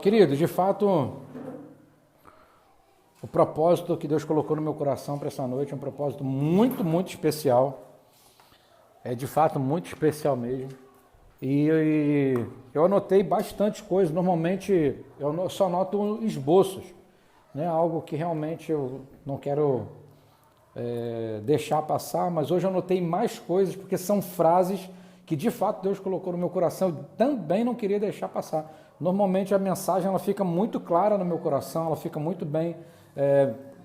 Querido, de fato, o propósito que Deus colocou no meu coração para essa noite é um propósito muito, muito especial. É de fato muito especial mesmo. E eu anotei bastante coisas. Normalmente eu só anoto esboços, né? Algo que realmente eu não quero deixar passar, mas hoje eu anotei mais coisas porque são frases que de fato Deus colocou no meu coração. Eu também não queria deixar passar. Normalmente a mensagem ela fica muito clara no meu coração, ela fica muito bem,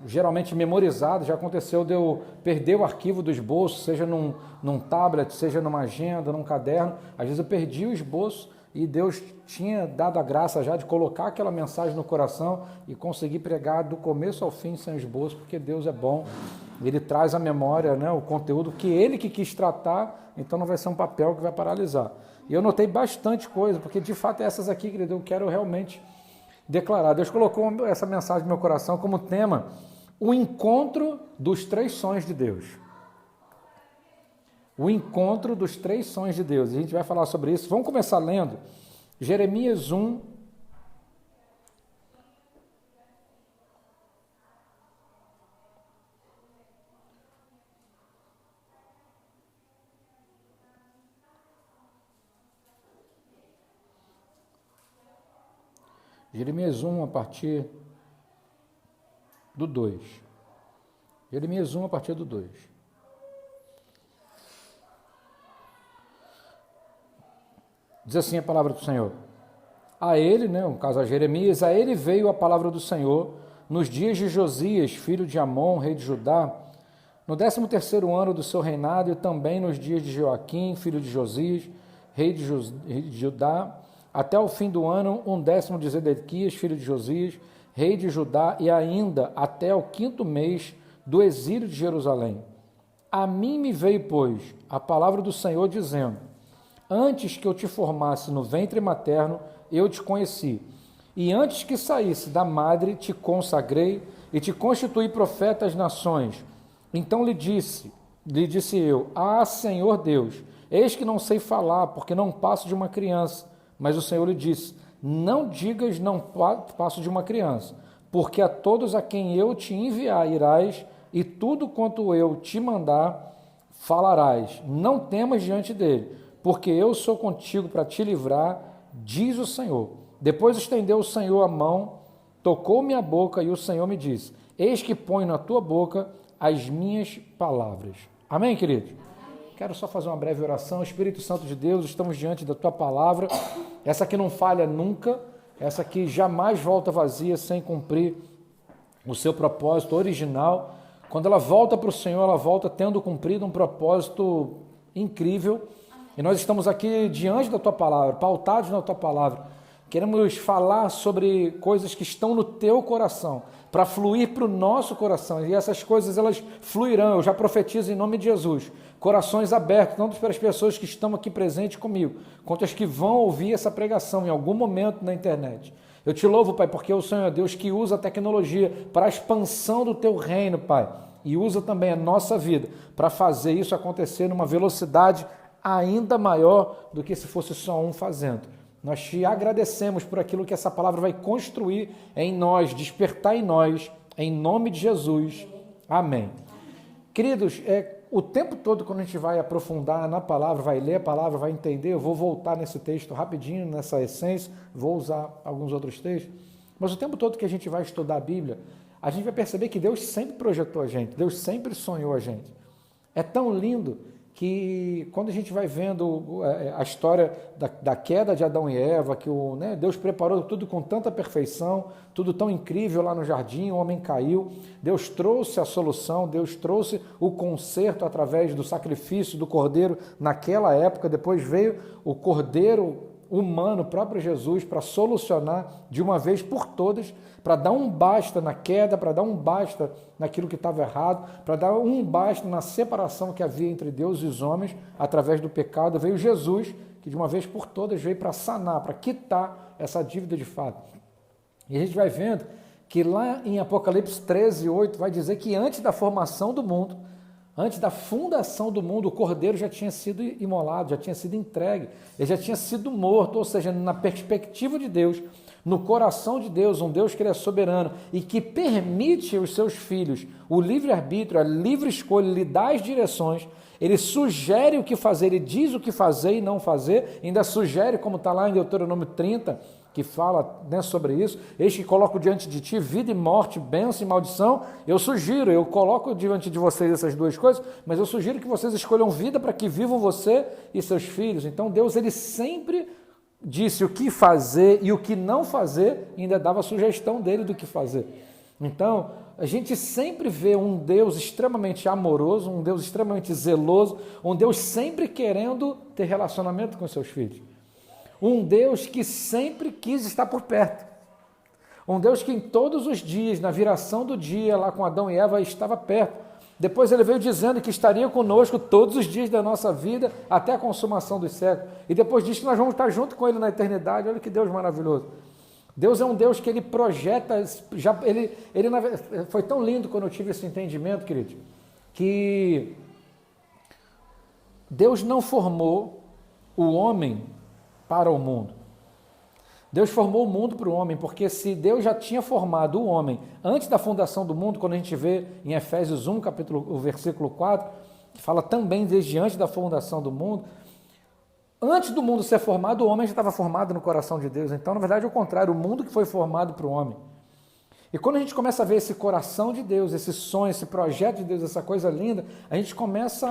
geralmente memorizada. Já aconteceu de eu perder o arquivo do esboço, seja num tablet, seja numa agenda, num caderno. Às vezes eu perdi o esboço e Deus tinha dado a graça já de colocar aquela mensagem no coração e conseguir pregar do começo ao fim sem esboço, porque Deus é bom. Ele traz à memória, né, o conteúdo que Ele que quis tratar, então não vai ser um papel que vai paralisar. E eu notei bastante coisa, porque de fato essas aqui, querido, eu quero realmente declarar. Deus colocou essa mensagem no meu coração como tema, o encontro dos 3 sonhos de Deus. O encontro dos 3 sonhos de Deus. E a gente vai falar sobre isso. Vamos começar lendo Jeremias 1. Jeremias 1 a partir do 2. Jeremias 1 a partir do 2. Diz assim a palavra do Senhor. A ele, né, no caso a Jeremias, a ele veio a palavra do Senhor nos dias de Josias, filho de Amon, rei de Judá, no 13º ano do seu reinado, e também nos dias de Joaquim, filho de Josias, rei de Judá, até o fim do ano, 10º de Zedequias, filho de Josias, rei de Judá, e ainda até o 5º mês do exílio de Jerusalém. A mim me veio, pois, a palavra do Senhor, dizendo: antes que eu te formasse no ventre materno, eu te conheci, e antes que saísse da madre, te consagrei e te constituí profeta às nações. Então lhe disse eu: ah, Senhor Deus, eis que não sei falar, porque não passo de uma criança. Mas o Senhor lhe disse: não digas não passo de uma criança, porque a todos a quem eu te enviar irás, e tudo quanto eu te mandar falarás. Não temas diante dele, porque eu sou contigo para te livrar, diz o Senhor. Depois estendeu o Senhor a mão, tocou minha boca, e o Senhor me disse: eis que ponho na tua boca as minhas palavras. Amém, queridos? Quero só fazer uma breve oração. Espírito Santo de Deus, estamos diante da tua palavra, essa que não falha nunca, essa que jamais volta vazia sem cumprir o seu propósito original. Quando ela volta para o Senhor, ela volta tendo cumprido um propósito incrível. E nós estamos aqui diante da tua palavra, pautados na tua palavra. Queremos falar sobre coisas que estão no teu coração, para fluir para o nosso coração. E essas coisas, elas fluirão. Eu já profetizo em nome de Jesus. Corações abertos, tanto para as pessoas que estão aqui presentes comigo, quanto as que vão ouvir essa pregação em algum momento na internet. Eu te louvo, Pai, porque o Senhor é Deus que usa a tecnologia para a expansão do teu reino, Pai. E usa também a nossa vida para fazer isso acontecer numa velocidade ainda maior do que se fosse só um fazendo. Nós te agradecemos por aquilo que essa palavra vai construir em nós, despertar em nós, em nome de Jesus. Amém. Queridos, o tempo todo quando a gente vai aprofundar na palavra, vai ler a palavra, vai entender, eu vou voltar nesse texto rapidinho, nessa essência, vou usar alguns outros textos, mas o tempo todo que a gente vai estudar a Bíblia, a gente vai perceber que Deus sempre projetou a gente, Deus sempre sonhou a gente. É tão lindo que quando a gente vai vendo a história da queda de Adão e Eva, que Deus preparou tudo com tanta perfeição, tudo tão incrível lá no jardim, o homem caiu, Deus trouxe a solução, Deus trouxe o conserto através do sacrifício do cordeiro naquela época, depois veio o cordeiro humano, o próprio Jesus, para solucionar de uma vez por todas, para dar um basta na queda, para dar um basta naquilo que estava errado, para dar um basta na separação que havia entre Deus e os homens, através do pecado. Veio Jesus, que de uma vez por todas veio para sanar, para quitar essa dívida de fato. E a gente vai vendo que lá em Apocalipse 13:8 vai dizer que antes da formação do mundo, Antes da fundação do mundo, o cordeiro já tinha sido imolado, já tinha sido entregue, ele já tinha sido morto, ou seja, na perspectiva de Deus, no coração de Deus, um Deus que ele é soberano e que permite aos seus filhos o livre-arbítrio, a livre escolha, lhe dá as direções, ele sugere o que fazer, ele diz o que fazer e não fazer, ainda sugere, como está lá em Deuteronômio 30, que fala, né, sobre isso, eis que coloco diante de ti vida e morte, bênção e maldição, eu coloco diante de vocês essas duas coisas, mas eu sugiro que vocês escolham vida para que vivam você e seus filhos. Então Deus, ele sempre disse o que fazer e o que não fazer, e ainda dava a sugestão dele do que fazer. Então, a gente sempre vê um Deus extremamente amoroso, um Deus extremamente zeloso, um Deus sempre querendo ter relacionamento com seus filhos. Um Deus que sempre quis estar por perto. Um Deus que em todos os dias, na viração do dia, lá com Adão e Eva, estava perto. Depois ele veio dizendo que estaria conosco todos os dias da nossa vida, até a consumação dos séculos. E depois diz que nós vamos estar junto com ele na eternidade. Olha que Deus maravilhoso. Deus é um Deus que ele projeta, foi tão lindo quando eu tive esse entendimento, querido, que Deus não formou o homem para o mundo. Deus formou o mundo para o homem, porque se Deus já tinha formado o homem antes da fundação do mundo, quando a gente vê em Efésios 1, o versículo 4, que fala também desde antes da fundação do mundo, antes do mundo ser formado, o homem já estava formado no coração de Deus. Então, na verdade, é o contrário, o mundo que foi formado para o homem. E quando a gente começa a ver esse coração de Deus, esse sonho, esse projeto de Deus, essa coisa linda, a gente começa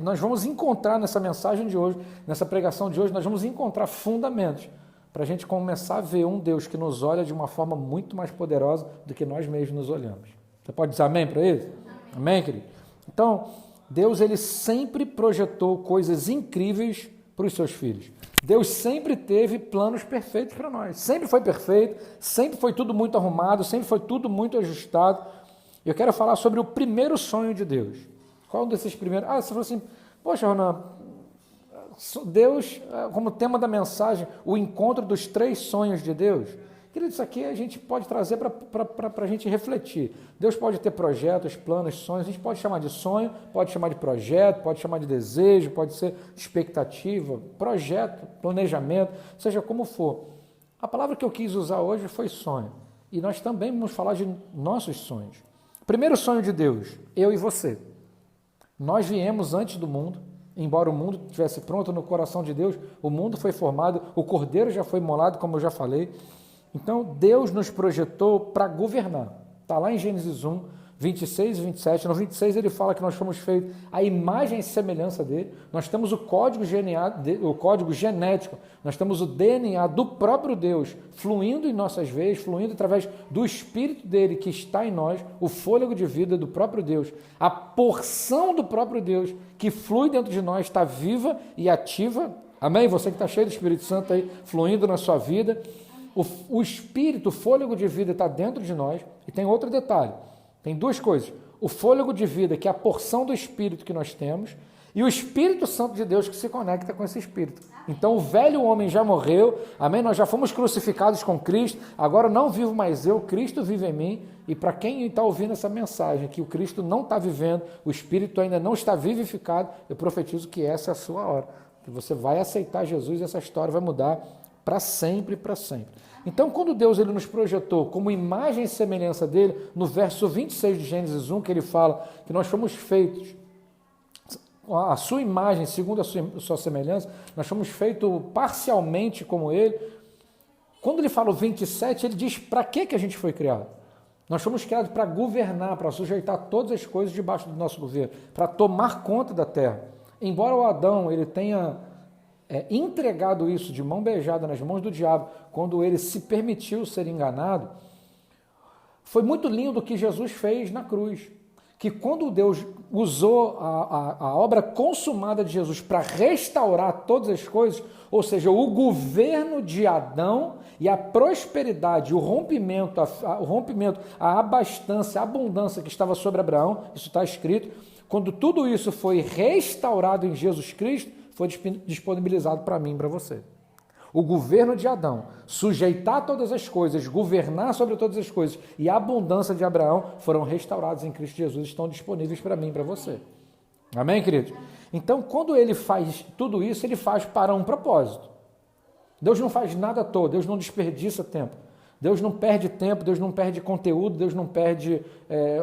nós vamos encontrar nessa mensagem de hoje, nessa pregação de hoje, nós vamos encontrar fundamentos para a gente começar a ver um Deus que nos olha de uma forma muito mais poderosa do que nós mesmos nos olhamos. Você pode dizer amém para isso? Amém, querido? Então, Deus, ele sempre projetou coisas incríveis para os seus filhos. Deus sempre teve planos perfeitos para nós. Sempre foi perfeito, sempre foi tudo muito arrumado, sempre foi tudo muito ajustado. Eu quero falar sobre o primeiro sonho de Deus. Qual desses primeiros? Você falou assim, poxa, Ronan, Deus, como tema da mensagem, o encontro dos 3 sonhos de Deus. Querido, isso aqui a gente pode trazer para a gente refletir. Deus pode ter projetos, planos, sonhos, a gente pode chamar de sonho, pode chamar de projeto, pode chamar de desejo, pode ser expectativa, projeto, planejamento, seja como for. A palavra que eu quis usar hoje foi sonho. E nós também vamos falar de nossos sonhos. Primeiro sonho de Deus, eu e você. Nós viemos antes do mundo. Embora o mundo estivesse pronto no coração de Deus, o mundo foi formado, o cordeiro já foi imolado, como eu já falei. Então, Deus nos projetou para governar. Está lá em Gênesis 1, 26 e 27. No 26 ele fala que nós fomos feitos à imagem e semelhança dele. Nós temos o código genético, nós temos o DNA do próprio Deus fluindo em nossas veias, fluindo através do Espírito dele que está em nós, o fôlego de vida do próprio Deus. A porção do próprio Deus que flui dentro de nós está viva e ativa. Amém? Você que está cheio do Espírito Santo aí, fluindo na sua vida. O Espírito, o fôlego de vida está dentro de nós. E tem outro detalhe. Tem 2 coisas. O fôlego de vida, que é a porção do Espírito que nós temos, e o Espírito Santo de Deus que se conecta com esse Espírito. Então o velho homem já morreu, amém? Nós já fomos crucificados com Cristo, agora não vivo mais eu, Cristo vive em mim. E para quem está ouvindo essa mensagem, que o Cristo não está vivendo, o Espírito ainda não está vivificado, eu profetizo que essa é a sua hora. Que você vai aceitar Jesus e essa história vai mudar para sempre, para sempre. Então, quando Deus ele nos projetou como imagem e semelhança dele, no verso 26 de Gênesis 1, que ele fala que nós fomos feitos a sua imagem, segundo a sua semelhança, nós fomos feitos parcialmente como ele. Quando ele fala o 27, ele diz para que a gente foi criado. Nós fomos criados para governar, para sujeitar todas as coisas debaixo do nosso governo, para tomar conta da terra. Embora o Adão ele tenha entregado isso de mão beijada nas mãos do diabo, quando ele se permitiu ser enganado, foi muito lindo o que Jesus fez na cruz, que quando Deus usou a obra consumada de Jesus para restaurar todas as coisas, ou seja, o governo de Adão e a prosperidade, o rompimento, a abastança, a abundância que estava sobre Abraão, isso está escrito, quando tudo isso foi restaurado em Jesus Cristo, foi disponibilizado para mim e para você. o governo de Adão, sujeitar todas as coisas, governar sobre todas as coisas e a abundância de Abraão foram restaurados em Cristo Jesus, estão disponíveis para mim e para você. Amém, queridos? Então, quando ele faz tudo isso, ele faz para um propósito. Deus não faz nada à toa, Deus não desperdiça tempo. Deus não perde tempo, Deus não perde conteúdo, Deus não perde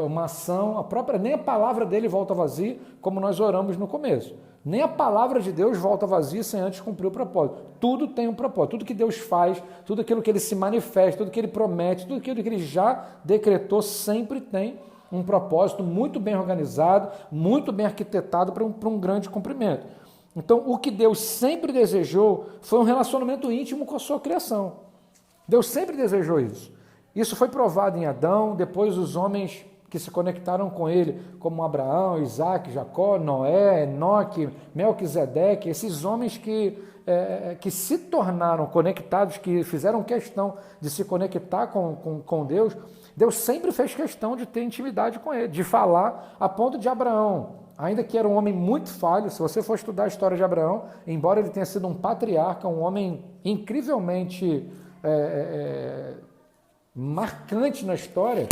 uma ação, nem a palavra dele volta vazia, como nós oramos no começo. Nem a palavra de Deus volta vazia sem antes cumprir o propósito. Tudo tem um propósito. Tudo que Deus faz, tudo aquilo que ele se manifesta, tudo que ele promete, tudo aquilo que ele já decretou, sempre tem um propósito muito bem organizado, muito bem arquitetado para um grande cumprimento. Então, o que Deus sempre desejou foi um relacionamento íntimo com a sua criação. Deus sempre desejou isso. Isso foi provado em Adão, depois os homens que se conectaram com ele, como Abraão, Isaac, Jacó, Noé, Enoque, Melquisedeque, esses homens que se tornaram conectados, que fizeram questão de se conectar com Deus, Deus sempre fez questão de ter intimidade com ele, de falar a ponto de Abraão, ainda que era um homem muito falho, se você for estudar a história de Abraão, embora ele tenha sido um patriarca, um homem incrivelmente marcante na história,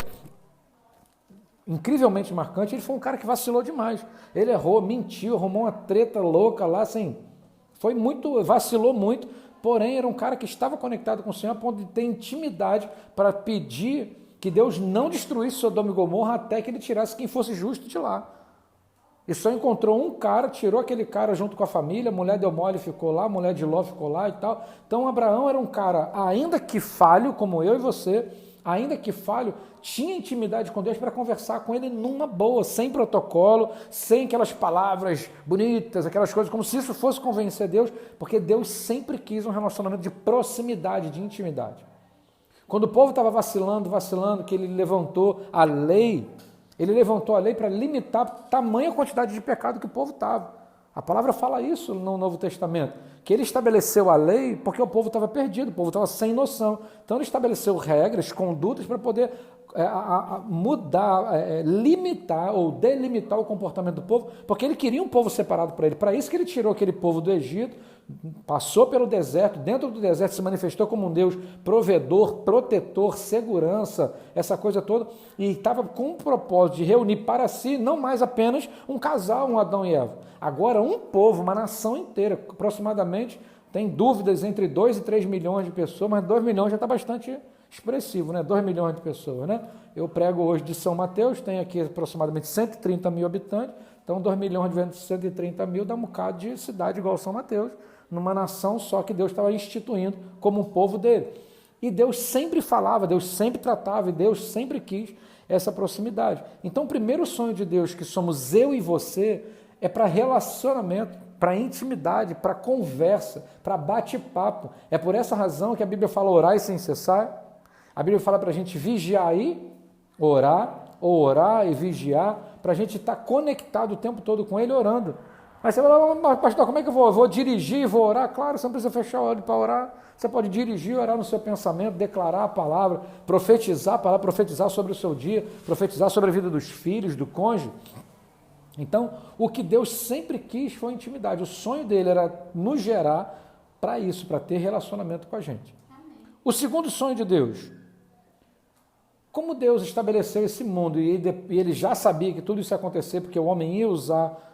incrivelmente marcante, ele foi um cara que vacilou demais. Ele errou, mentiu, arrumou uma treta louca lá, assim, vacilou muito, porém era um cara que estava conectado com o Senhor a ponto de ter intimidade para pedir que Deus não destruísse Sodoma e Gomorra até que ele tirasse quem fosse justo de lá. E só encontrou um cara, tirou aquele cara junto com a família, a mulher deu mole e ficou lá, a mulher de Ló ficou lá e tal. Então Abraão era um cara, ainda que falho, como eu e você, ainda que falho, tinha intimidade com Deus para conversar com ele numa boa, sem protocolo, sem aquelas palavras bonitas, aquelas coisas, como se isso fosse convencer Deus, porque Deus sempre quis um relacionamento de proximidade, de intimidade. Quando o povo estava vacilando, que ele levantou a lei para limitar a tamanha quantidade de pecado que o povo estava. A palavra fala isso no Novo Testamento, que ele estabeleceu a lei porque o povo estava perdido, o povo estava sem noção. Então ele estabeleceu regras, condutas para poder mudar, limitar ou delimitar o comportamento do povo, porque ele queria um povo separado para ele. Para isso que ele tirou aquele povo do Egito, passou pelo deserto, dentro do deserto se manifestou como um Deus provedor, protetor, segurança, essa coisa toda, e estava com o propósito de reunir para si não mais apenas um casal, um Adão e Eva, agora um povo, uma nação inteira, aproximadamente, tem dúvidas entre 2 e 3 milhões de pessoas, mas 2 milhões já está bastante expressivo, né? 2 milhões de pessoas, né? Eu prego hoje de São Mateus, tem aqui aproximadamente 130 mil habitantes, então 2 milhões vezes 130 mil dá um bocado de cidade igual São Mateus, numa nação só que Deus estava instituindo como um povo dele. E Deus sempre falava, Deus sempre tratava e Deus sempre quis essa proximidade. Então o primeiro sonho de Deus, que somos eu e você, é para relacionamento, para intimidade, para conversa, para bate-papo. É por essa razão que a Bíblia fala orar sem cessar. A Bíblia fala para a gente vigiar e orar, ou orar e vigiar, para a gente estar conectado o tempo todo com Ele orando. Mas você fala, mas pastor, como é que eu vou? Eu vou dirigir, vou orar? Claro, você não precisa fechar o olho para orar. Você pode dirigir, orar no seu pensamento, declarar a palavra, profetizar a palavra, profetizar sobre o seu dia, profetizar sobre a vida dos filhos, do cônjuge. Então, o que Deus sempre quis foi intimidade. O sonho dele era nos gerar para isso, para ter relacionamento com a gente. Amém. O segundo sonho de Deus, como Deus estabeleceu esse mundo e ele já sabia que tudo isso ia acontecer, porque o homem ia usar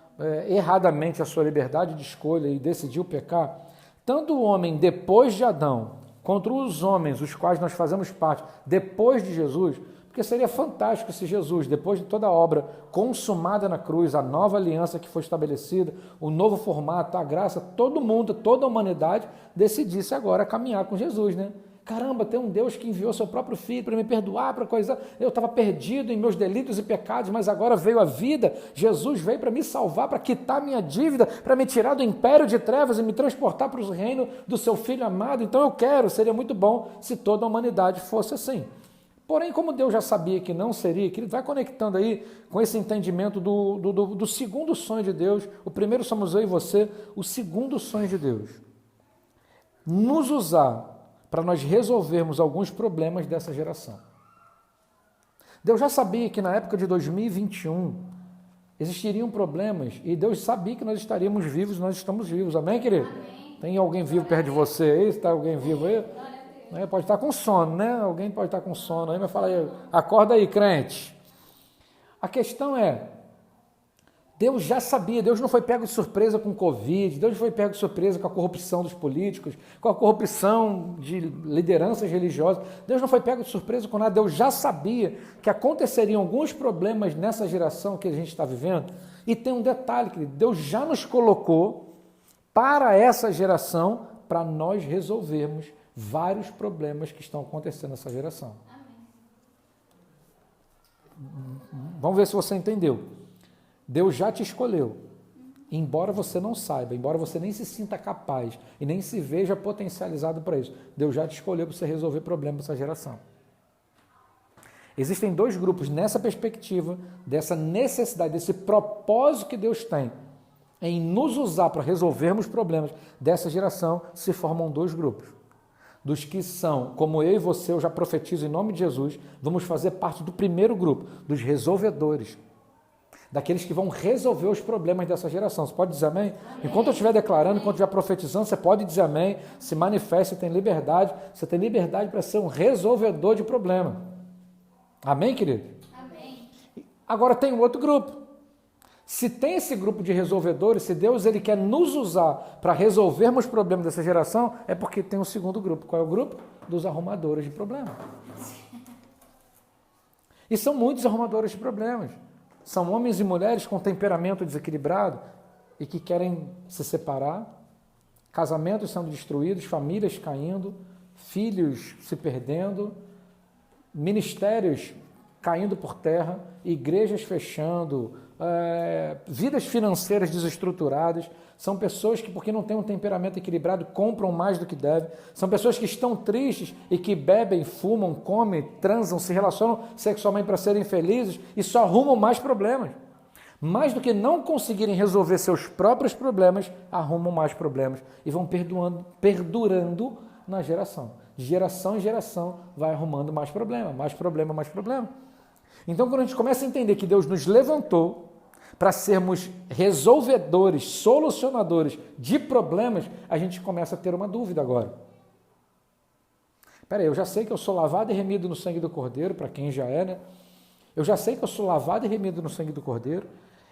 erradamente a sua liberdade de escolha e decidiu pecar, tanto o homem depois de Adão, quanto os homens, os quais nós fazemos parte, depois de Jesus, porque seria fantástico se Jesus, depois de toda a obra consumada na cruz, a nova aliança que foi estabelecida, o novo formato, a graça, todo mundo, toda a humanidade decidisse agora caminhar com Jesus, né? Caramba, tem um Deus que enviou seu próprio Filho para me perdoar, para coisa. Eu estava perdido em meus delitos e pecados, mas agora veio a vida. Jesus veio para me salvar, para quitar minha dívida, para me tirar do império de trevas e me transportar para o reino do seu Filho amado. Então eu quero, seria muito bom se toda a humanidade fosse assim. Porém, como Deus já sabia que não seria, que ele vai conectando aí com esse entendimento do segundo sonho de Deus. O primeiro somos eu e você, o segundo sonho de Deus. Nos usar para nós resolvermos alguns problemas dessa geração. Deus já sabia que na época de 2021 existiriam problemas e Deus sabia que nós estaríamos vivos, nós estamos vivos. Amém, querido? Amém. Tem alguém vivo perto de você aí? Está alguém vivo aí? Pode estar com sono, né? Alguém pode estar com sono aí, mas fala aí, acorda aí, crente. A questão é, Deus já sabia, Deus não foi pego de surpresa com o Covid, Deus não foi pego de surpresa com a corrupção dos políticos, com a corrupção de lideranças religiosas, Deus não foi pego de surpresa com nada, Deus já sabia que aconteceriam alguns problemas nessa geração que a gente está vivendo, e tem um detalhe, querido, Deus já nos colocou para essa geração, para nós resolvermos vários problemas que estão acontecendo nessa geração. Vamos ver se você entendeu. Deus já te escolheu, embora você não saiba, embora você nem se sinta capaz e nem se veja potencializado para isso. Deus já te escolheu para você resolver problemas dessa geração. Existem dois grupos nessa perspectiva, dessa necessidade, desse propósito que Deus tem em nos usar para resolvermos problemas dessa geração, se formam dois grupos. Dos que são, como eu e você, eu já profetizo em nome de Jesus, vamos fazer parte do primeiro grupo, dos resolvedores. Daqueles que vão resolver os problemas dessa geração. Você pode dizer amém? Enquanto eu estiver declarando, enquanto eu estiver profetizando, você pode dizer amém, se manifeste, você tem liberdade para ser um resolvedor de problema. Amém, querido? Amém. Agora tem um outro grupo. Se tem esse grupo de resolvedores, se Deus ele quer nos usar para resolvermos os problemas dessa geração, é porque tem um segundo grupo. Qual é o grupo? Dos arrumadores de problemas. E são muitos arrumadores de problemas. São homens e mulheres com temperamento desequilibrado e que querem se separar, casamentos sendo destruídos, famílias caindo, filhos se perdendo, ministérios caindo por terra, igrejas fechando, vidas financeiras desestruturadas. São pessoas que, porque não têm um temperamento equilibrado, compram mais do que devem. São pessoas que estão tristes e que bebem, fumam, comem, transam, se relacionam sexualmente para serem felizes e só arrumam mais problemas. Mais do que não conseguirem resolver seus próprios problemas, arrumam mais problemas e vão perdurando na geração. De geração em geração vai arrumando mais problema, mais problema, mais problema. Então, quando a gente começa a entender que Deus nos levantou para sermos resolvedores, solucionadores de problemas, a gente começa a ter uma dúvida agora. Espera aí, eu já sei que eu sou lavado e remido no sangue do Cordeiro, para quem já é, né? Eu já sei que eu sou lavado e remido no sangue do Cordeiro.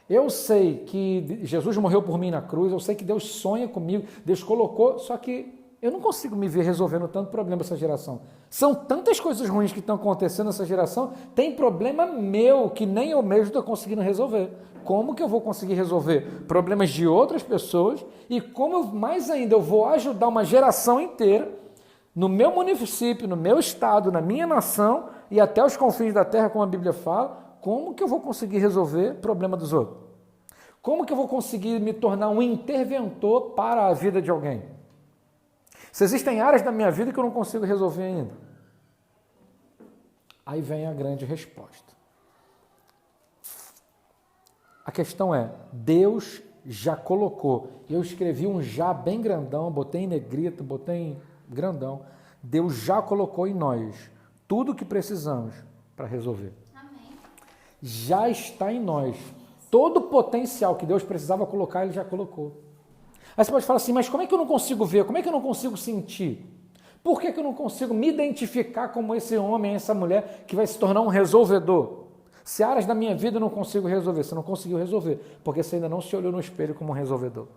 Eu sei que Jesus morreu por mim na cruz, eu sei que Deus sonha comigo, Deus colocou, só que eu não consigo me ver resolvendo tanto problema dessa geração. São tantas coisas ruins que estão acontecendo nessa geração, tem problema meu que nem eu mesmo estou conseguindo resolver. Como que eu vou conseguir resolver problemas de outras pessoas e mais ainda, eu vou ajudar uma geração inteira no meu município, no meu estado, na minha nação e até os confins da terra, como a Bíblia fala, como que eu vou conseguir resolver problema dos outros? Como que eu vou conseguir me tornar um interventor para a vida de alguém? Se existem áreas da minha vida que eu não consigo resolver ainda. Aí vem a grande resposta. A questão é, Deus já colocou, eu escrevi um já bem grandão, botei em negrito, botei em grandão, Deus já colocou em nós tudo o que precisamos para resolver. Amém. Já está em nós. Todo o potencial que Deus precisava colocar, Ele já colocou. Aí você pode falar assim, mas como é que eu não consigo ver? Como é que eu não consigo sentir? Por que eu não consigo me identificar como esse homem, essa mulher que vai se tornar um resolvedor? Se áreas da minha vida eu não consigo resolver, você não conseguiu resolver, porque você ainda não se olhou no espelho como um resolvedor.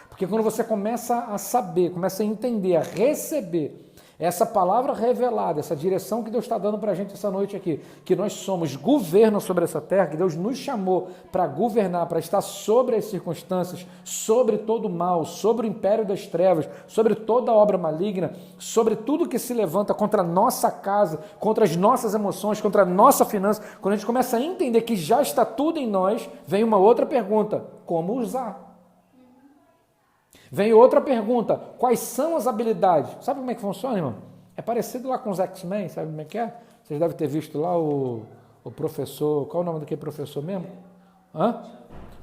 Porque quando você começa a saber, começa a entender, a receber essa palavra revelada, essa direção que Deus está dando para a gente essa noite aqui, que nós somos governo sobre essa terra, que Deus nos chamou para governar, para estar sobre as circunstâncias, sobre todo o mal, sobre o império das trevas, sobre toda a obra maligna, sobre tudo que se levanta contra a nossa casa, contra as nossas emoções, contra a nossa finança. Quando a gente começa a entender que já está tudo em nós, vem uma outra pergunta: como usar? Vem outra pergunta, quais são as habilidades? Sabe como é que funciona, irmão? É parecido lá com os X-Men, sabe como é que é? Vocês devem ter visto lá o professor, qual é o nome daquele professor mesmo?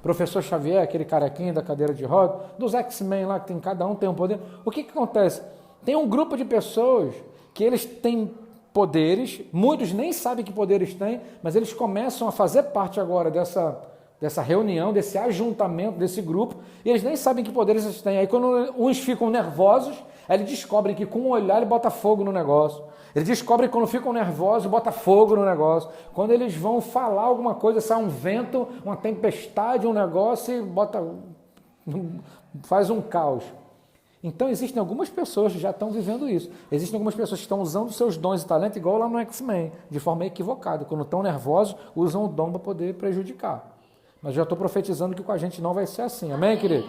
Professor Xavier, aquele carequinho da cadeira de roda, dos X-Men lá, que tem, cada um tem um poder. O que acontece? Tem um grupo de pessoas que eles têm poderes, muitos nem sabem que poderes têm, mas eles começam a fazer parte agora dessa reunião, desse ajuntamento, desse grupo, e eles nem sabem que poderes eles têm. Aí quando uns ficam nervosos, aí eles descobrem que com um olhar ele bota fogo no negócio. Eles descobrem que quando ficam nervosos, bota fogo no negócio. Quando eles vão falar alguma coisa, sai um vento, uma tempestade, um negócio e faz um caos. Então existem algumas pessoas que já estão vivendo isso. Existem algumas pessoas que estão usando seus dons e talentos, igual lá no X-Men, de forma equivocada. Quando estão nervosos, usam o dom para poder prejudicar. Mas já estou profetizando que com a gente não vai ser assim. Amém, querido?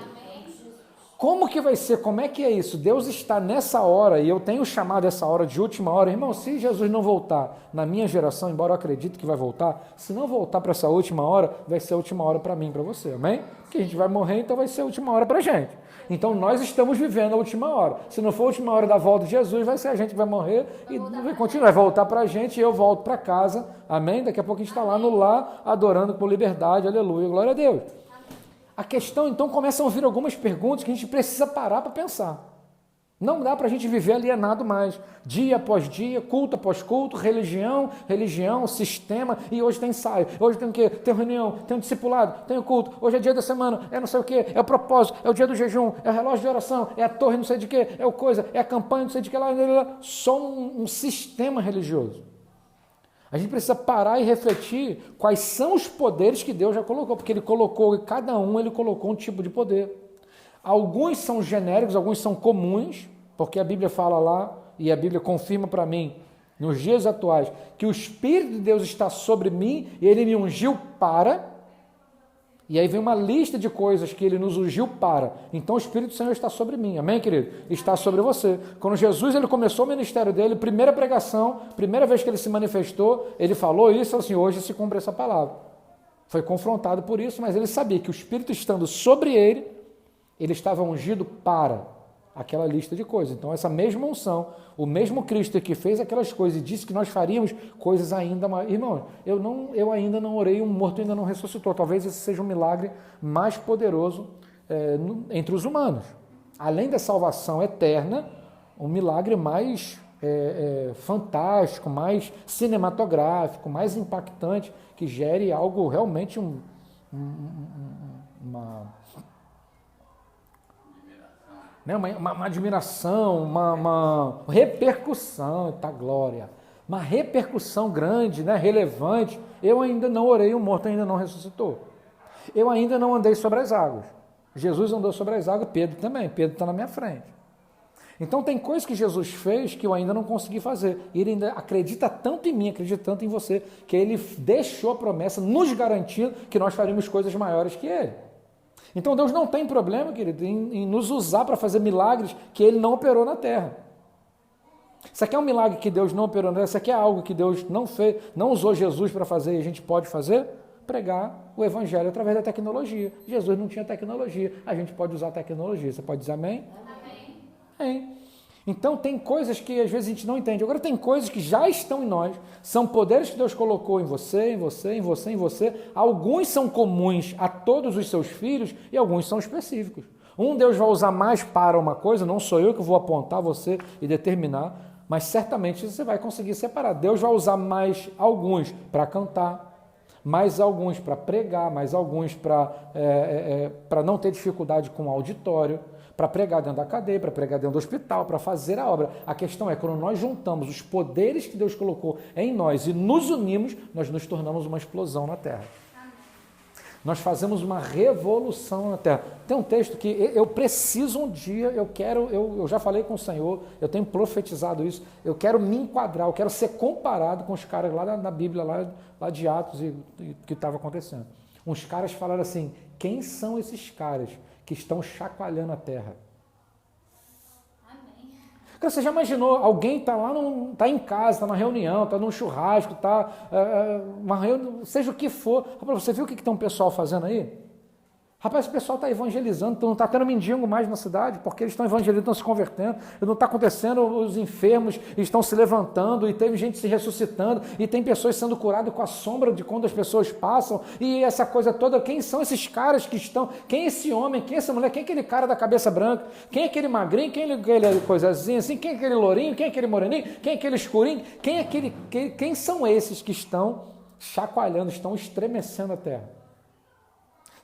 Como que vai ser? Como é que é isso? Deus está nessa hora, e eu tenho chamado essa hora de última hora. Irmão, se Jesus não voltar na minha geração, embora eu acredite que vai voltar, se não voltar para essa última hora, vai ser a última hora para mim, para você. Amém? Porque a gente vai morrer, então vai ser a última hora para a gente. Então nós estamos vivendo a última hora. Se não for a última hora da volta de Jesus, vai ser a gente que vai morrer e vai continuar, vai voltar para a gente e eu volto para casa. Amém? Daqui a pouco a gente está lá no lar, adorando com liberdade. Aleluia, glória a Deus. A questão, então, começam a vir algumas perguntas que a gente precisa parar para pensar. Não dá para a gente viver alienado mais. Dia após dia, culto após culto, religião, sistema, e hoje tem ensaio, hoje tem o quê? Tem reunião, tem um discipulado, tem o culto, hoje é dia da semana, é não sei o quê, é o propósito, é o dia do jejum, é o relógio de oração, é a torre não sei de quê, é o coisa, é a campanha não sei de que lá, só um sistema religioso. A gente precisa parar e refletir quais são os poderes que Deus já colocou, porque Ele colocou, cada um Ele colocou um tipo de poder. Alguns são genéricos, alguns são comuns, porque a Bíblia fala lá, e a Bíblia confirma para mim, nos dias atuais, que o Espírito de Deus está sobre mim e Ele me ungiu para... E aí vem uma lista de coisas que Ele nos ungiu para. Então o Espírito do Senhor está sobre mim, amém, querido? Está sobre você. Quando Jesus ele começou o ministério dele, primeira pregação, primeira vez que Ele se manifestou, Ele falou isso, assim, hoje se cumpre essa palavra. Foi confrontado por isso, mas Ele sabia que o Espírito estando sobre Ele, Ele estava ungido para aquela lista de coisas. Então essa mesma unção, o mesmo Cristo que fez aquelas coisas e disse que nós faríamos coisas ainda mais... Irmão, eu ainda não orei, um morto ainda não ressuscitou. Talvez esse seja um milagre mais poderoso entre os humanos. Além da salvação eterna, um milagre mais fantástico, mais cinematográfico, mais impactante, que gere algo realmente uma admiração, uma repercussão, tá glória, uma repercussão grande, né, relevante. Eu ainda não orei, o morto ainda não ressuscitou. Eu ainda não andei sobre as águas. Jesus andou sobre as águas, Pedro também, Pedro está na minha frente. Então tem coisas que Jesus fez que eu ainda não consegui fazer. E Ele ainda acredita tanto em mim, acredita tanto em você, que Ele deixou a promessa nos garantindo que nós faríamos coisas maiores que Ele. Então Deus não tem problema, querido, em nos usar para fazer milagres que Ele não operou na terra. Isso aqui é um milagre que Deus não operou na terra, isso aqui é algo que Deus não fez, não usou Jesus para fazer e a gente pode fazer? Pregar o Evangelho através da tecnologia. Jesus não tinha tecnologia, a gente pode usar a tecnologia. Você pode dizer amém? Amém. Amém. Então tem coisas que às vezes a gente não entende. Agora tem coisas que já estão em nós, são poderes que Deus colocou em você, em você, em você, em você. Alguns são comuns a todos os seus filhos e alguns são específicos. Deus vai usar mais para uma coisa, não sou eu que vou apontar você e determinar, mas certamente você vai conseguir separar. Deus vai usar mais alguns para cantar, mais alguns para pregar, mais alguns para não ter dificuldade com o auditório, para pregar dentro da cadeia, para pregar dentro do hospital, para fazer a obra. A questão é, quando nós juntamos os poderes que Deus colocou em nós e nos unimos, nós nos tornamos uma explosão na terra. Nós fazemos uma revolução na terra. Tem um texto que eu preciso um dia, eu já falei com o Senhor, eu tenho profetizado isso, eu quero me enquadrar, eu quero ser comparado com os caras lá na Bíblia, lá de Atos e que estava acontecendo. Uns caras falaram assim, quem são esses caras que estão chacoalhando a terra? Amém. Você já imaginou, alguém está lá, está em casa, está na reunião, está num churrasco, está uma reunião, seja o que for. Rapaz, você viu o que tem um pessoal fazendo aí? Rapaz, esse pessoal está evangelizando, não está tendo mendigo mais na cidade, porque eles estão evangelizando, estão se convertendo, não está acontecendo, os enfermos estão se levantando, e teve gente se ressuscitando, e tem pessoas sendo curadas com a sombra de quando as pessoas passam, e essa coisa toda. Quem são esses caras que estão, quem é esse homem, quem é essa mulher, quem é aquele cara da cabeça branca, quem é aquele magrinho, quem é aquele coisazinho assim, quem é aquele lourinho, quem é aquele moreninho, quem é aquele escurinho, quem são esses que estão chacoalhando, estão estremecendo a terra?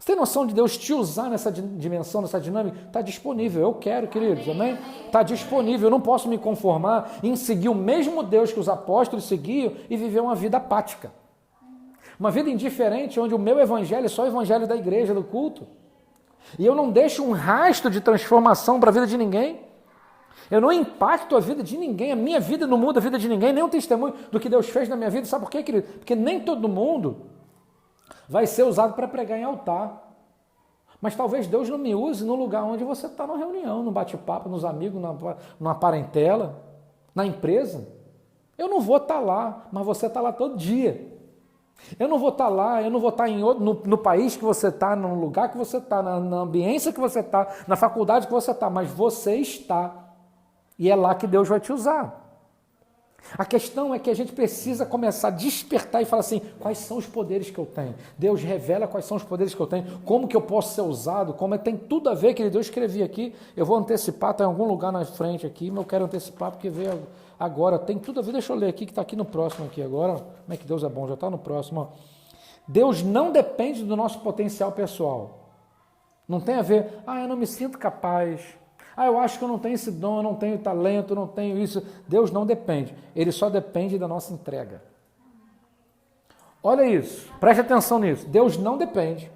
Você tem noção de Deus te usar nessa dimensão, nessa dinâmica? Está disponível, eu quero, queridos, amém? Está disponível, eu não posso me conformar em seguir o mesmo Deus que os apóstolos seguiam e viver uma vida apática. Uma vida indiferente, onde o meu evangelho é só o evangelho da igreja, do culto. E eu não deixo um rastro de transformação para a vida de ninguém. Eu não impacto a vida de ninguém, a minha vida não muda a vida de ninguém, nem um testemunho do que Deus fez na minha vida. Sabe por quê, querido? Porque nem todo mundo vai ser usado para pregar em altar. Mas talvez Deus não me use no lugar onde você está na reunião, no bate-papo, nos amigos, numa parentela, na empresa. Eu não vou estar lá, mas você está lá todo dia. Eu não vou estar lá, eu não vou estar no país que você está, no lugar que você está, na ambiência que você está, na faculdade que você está, mas você está. E é lá que Deus vai te usar. A questão é que a gente precisa começar a despertar e falar assim, quais são os poderes que eu tenho? Deus revela quais são os poderes que eu tenho, como que eu posso ser usado, como tem tudo a ver, que Deus escrevia aqui, eu vou antecipar, está em algum lugar na frente aqui, mas eu quero antecipar porque veio agora, tem tudo a ver, deixa eu ler aqui, que está aqui no próximo aqui agora, como é que Deus é bom, já está no próximo. Ó. Deus não depende do nosso potencial pessoal, não tem a ver, eu não me sinto capaz, eu acho que eu não tenho esse dom, eu não tenho talento, eu não tenho isso. Deus não depende. Ele só depende da nossa entrega. Olha isso. Preste atenção nisso. Deus não depende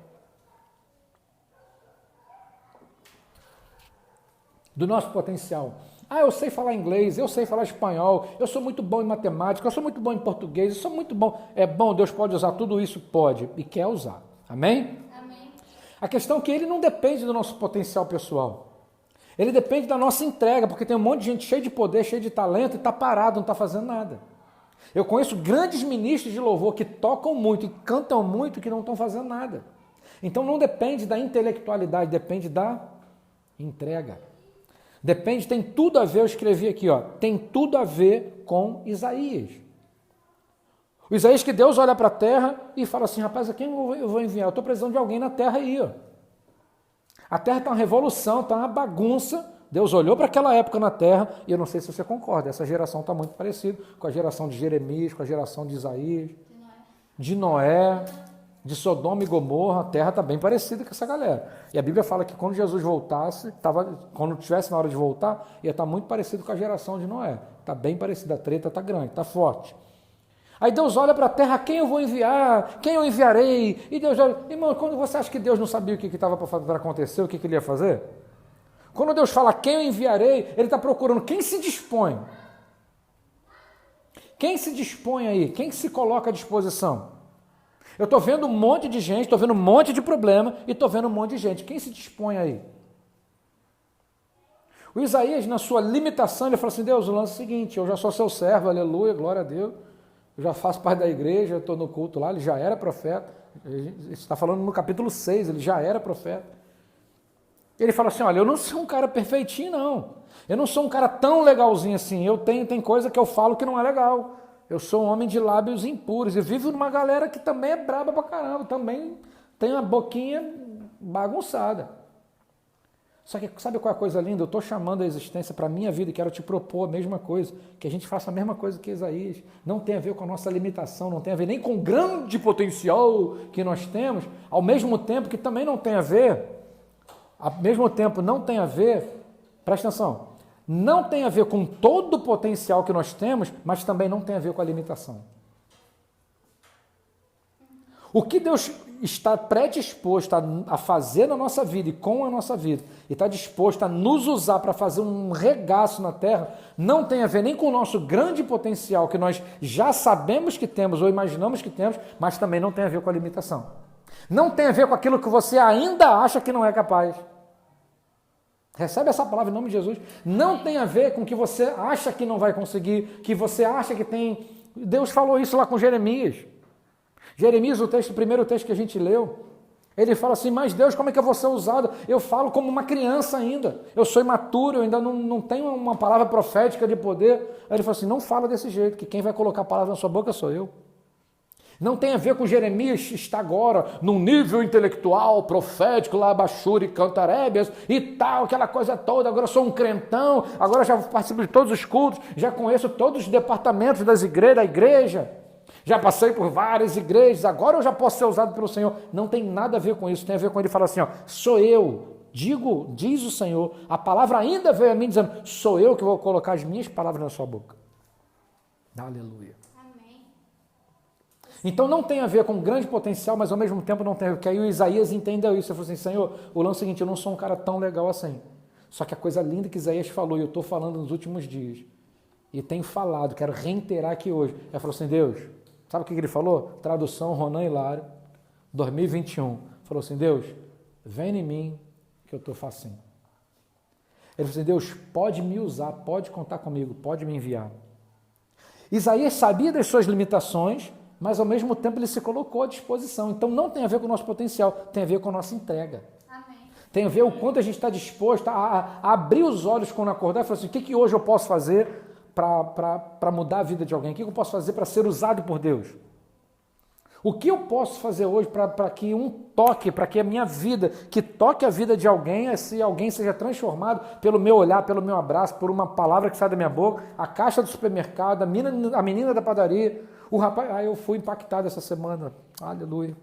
do nosso potencial. Eu sei falar inglês, eu sei falar espanhol, eu sou muito bom em matemática, eu sou muito bom em português, eu sou muito bom. É bom, Deus pode usar tudo isso? Pode. E quer usar. Amém? Amém. A questão é que ele não depende do nosso potencial pessoal. Ele depende da nossa entrega, porque tem um monte de gente cheia de poder, cheia de talento e está parado, não está fazendo nada. Eu conheço grandes ministros de louvor que tocam muito e cantam muito que não estão fazendo nada. Então não depende da intelectualidade, depende da entrega. Depende, tem tudo a ver, eu escrevi aqui, tem tudo a ver com Isaías. O Isaías que Deus olha para a terra e fala assim, rapaz, a quem eu vou enviar? Eu estou precisando de alguém na terra aí, A terra está uma revolução, está uma bagunça. Deus olhou para aquela época na terra, e eu não sei se você concorda, essa geração está muito parecida com a geração de Jeremias, com a geração de Isaías, de Noé, de Sodoma e Gomorra. A terra está bem parecida com essa galera. E a Bíblia fala que quando Jesus voltasse, quando estivesse na hora de voltar, ia estar muito parecido com a geração de Noé. Está bem parecida, a treta está grande, está forte. Aí Deus olha para a terra, quem eu vou enviar? Quem eu enviarei? E Deus olha, irmão, quando você acha que Deus não sabia o que estava para acontecer, o que ele ia fazer? Quando Deus fala quem eu enviarei, ele está procurando quem se dispõe. Quem se dispõe aí? Quem se coloca à disposição? Eu estou vendo um monte de gente, estou vendo um monte de problema e estou vendo um monte de gente. Quem se dispõe aí? O Isaías, na sua limitação, ele fala assim, Deus, o lance é o seguinte, eu já sou seu servo, aleluia, glória a Deus. Eu já faço parte da igreja, estou no culto lá, ele já era profeta. Ele está falando no capítulo 6, ele já era profeta. Ele fala assim, olha, eu não sou um cara perfeitinho, não. Eu não sou um cara tão legalzinho assim. Tem coisa que eu falo que não é legal. Eu sou um homem de lábios impuros. E vivo numa galera que também é braba pra caramba. Também tem uma boquinha bagunçada. Só que sabe qual é a coisa linda? Eu estou chamando a existência para a minha vida e quero te propor a mesma coisa, que a gente faça a mesma coisa que Isaías. Não tem a ver com a nossa limitação, não tem a ver nem com o grande potencial que nós temos, ao mesmo tempo que também não tem a ver, presta atenção, não tem a ver com todo o potencial que nós temos, mas também não tem a ver com a limitação. O que Deus está predisposto a fazer na nossa vida e com a nossa vida, e está disposto a nos usar para fazer um regaço na terra, não tem a ver nem com o nosso grande potencial que nós já sabemos que temos ou imaginamos que temos, mas também não tem a ver com a limitação. Não tem a ver com aquilo que você ainda acha que não é capaz. Recebe essa palavra em nome de Jesus. Não tem a ver com o que você acha que não vai conseguir, que você acha que tem. Deus falou isso lá com Jeremias. Jeremias, o primeiro texto que a gente leu, ele fala assim, mas Deus, como é que eu vou ser usado? Eu falo como uma criança ainda, eu sou imaturo, eu ainda não tenho uma palavra profética de poder. Aí ele fala assim, não fala desse jeito, que quem vai colocar a palavra na sua boca sou eu. Não tem a ver com Jeremias estar agora num nível intelectual, profético, lá Abachuri, Cantarébias e tal, aquela coisa toda, agora eu sou um crentão, agora já participo de todos os cultos, já conheço todos os departamentos da igreja, já passei por várias igrejas, agora eu já posso ser usado pelo Senhor. Não tem nada a ver com isso, tem a ver com ele falar assim, ó, sou eu, diz o Senhor, a palavra ainda veio a mim dizendo, sou eu que vou colocar as minhas palavras na sua boca. Aleluia. Amém. Então não tem a ver com grande potencial, mas ao mesmo tempo não tem a ver, porque aí o Isaías entendeu isso, ele falou assim, Senhor, o lance é o seguinte, eu não sou um cara tão legal assim. Só que a coisa linda que Isaías falou, e eu estou falando nos últimos dias, e tenho falado, quero reiterar aqui hoje, ele falou assim, Deus, sabe o que ele falou? Tradução Ronan Hilário, 2021, falou assim, Deus, vem em mim que eu estou facinho. Ele falou assim, Deus, pode me usar, pode contar comigo, pode me enviar. Isaías sabia das suas limitações, mas ao mesmo tempo ele se colocou à disposição. Então não tem a ver com o nosso potencial, tem a ver com a nossa entrega. Amém. Tem a ver o quanto a gente está disposto a abrir os olhos quando acordar e falar assim, o que hoje eu posso fazer para mudar a vida de alguém? O que eu posso fazer para ser usado por Deus? O que eu posso fazer hoje para que para que a minha vida, que toque a vida de alguém, se alguém seja transformado pelo meu olhar, pelo meu abraço, por uma palavra que sai da minha boca, a caixa do supermercado, a menina da padaria, o rapaz, eu fui impactado essa semana, aleluia.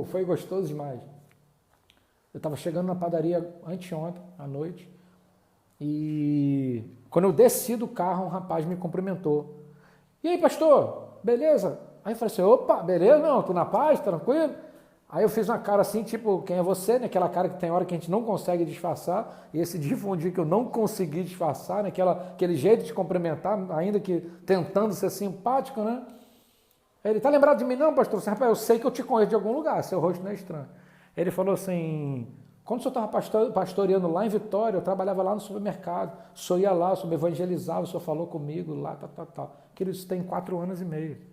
Foi gostoso demais. Eu estava chegando na padaria anteontem, à noite, e quando eu desci do carro, um rapaz me cumprimentou. E aí, pastor, beleza? Aí eu falei assim, opa, beleza, não, tô na paz, tranquilo? Aí eu fiz uma cara assim, tipo, quem é você? Né? Aquela cara que tem hora que a gente não consegue disfarçar, e esse dia foi um dia que eu não consegui disfarçar, né? Aquele jeito de cumprimentar, ainda que tentando ser simpático, né? Ele, tá lembrado de mim não, pastor? Você, rapaz, eu sei que eu te conheço de algum lugar, seu rosto não é estranho. Ele falou assim, quando o senhor estava pastoreando lá em Vitória, eu trabalhava lá no supermercado, o senhor ia lá, o senhor me evangelizava, o senhor falou comigo lá, tal. Que isso tem 4 anos e meio.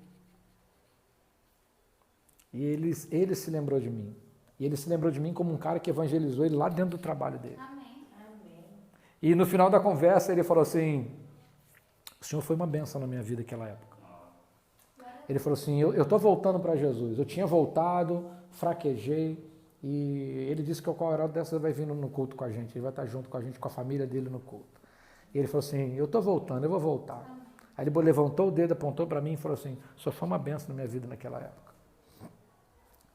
E ele se lembrou de mim. E ele se lembrou de mim como um cara que evangelizou ele lá dentro do trabalho dele. Amém. Amém. E no final da conversa ele falou assim, o senhor foi uma bênção na minha vida naquela época. Ele falou assim, eu estou voltando para Jesus. Eu tinha voltado, fraquejei, e ele disse que o qual dessa vai vir no culto com a gente, ele vai estar junto com a gente, com a família dele no culto. E ele falou assim, eu estou voltando, eu vou voltar. Aí ele levantou o dedo, apontou para mim e falou assim, o senhor foi uma bênção na minha vida naquela época.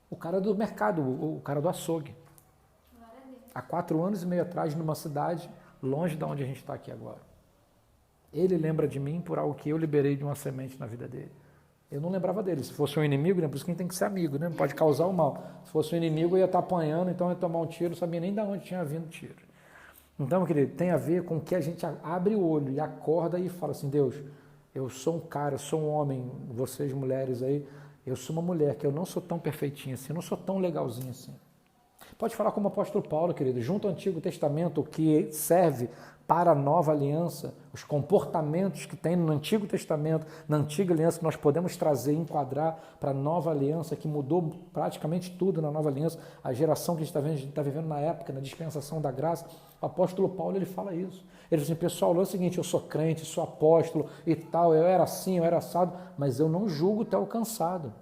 O cara do mercado, o cara do açougue. Há 4 anos e meio atrás, numa cidade longe de onde a gente está aqui agora. Ele lembra de mim por algo que eu liberei de uma semente na vida dele. Eu não lembrava dele. Se fosse um inimigo, né? Por isso que a gente tem que ser amigo, né? Não pode causar o mal. Se fosse um inimigo, eu ia estar apanhando, então eu ia tomar um tiro, não sabia nem de onde tinha vindo o tiro. Então, meu querido, tem a ver com que a gente abre o olho e acorda e fala assim, Deus, eu sou um cara, eu sou um homem, vocês mulheres aí, eu sou uma mulher que eu não sou tão perfeitinha assim, eu não sou tão legalzinha assim. Pode falar como o apóstolo Paulo, querido, junto ao Antigo Testamento, o que serve para a nova aliança, os comportamentos que tem no Antigo Testamento, na Antiga Aliança, que nós podemos trazer e enquadrar para a nova aliança, que mudou praticamente tudo na nova aliança, a geração que a gente está vivendo na época, na dispensação da graça. O apóstolo Paulo, ele fala isso. Ele diz assim, pessoal, é o seguinte, eu sou crente, sou apóstolo e tal, eu era assim, eu era assado, mas eu não julgo ter alcançado.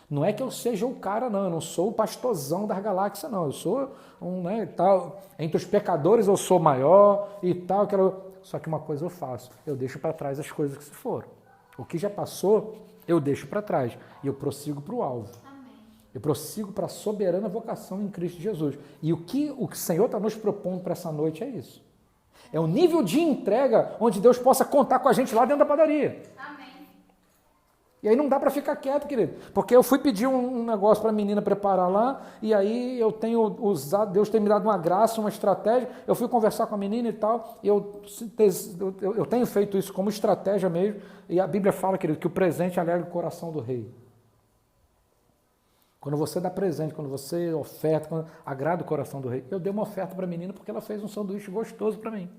Não é que eu seja o cara, não, eu não sou o pastorzão das galáxias, não, eu sou né, tal, entre os pecadores eu sou maior e tal, só que uma coisa eu faço, eu deixo para trás as coisas que se foram. O que já passou, eu deixo para trás e eu prossigo para o alvo. Amém. Eu prossigo para a soberana vocação em Cristo Jesus. E o que o Senhor está nos propondo para essa noite é isso. É um nível de entrega onde Deus possa contar com a gente lá dentro da padaria. Amém. E aí não dá para ficar quieto, querido. Porque eu fui pedir um negócio para a menina preparar lá, e aí eu tenho usado, Deus tem me dado uma graça, uma estratégia, eu fui conversar com a menina e tal, e eu tenho feito isso como estratégia mesmo, e a Bíblia fala, querido, que o presente alegra o coração do rei. Quando você dá presente, quando você oferta, quando agrada o coração do rei. Eu dei uma oferta para a menina porque ela fez um sanduíche gostoso para mim.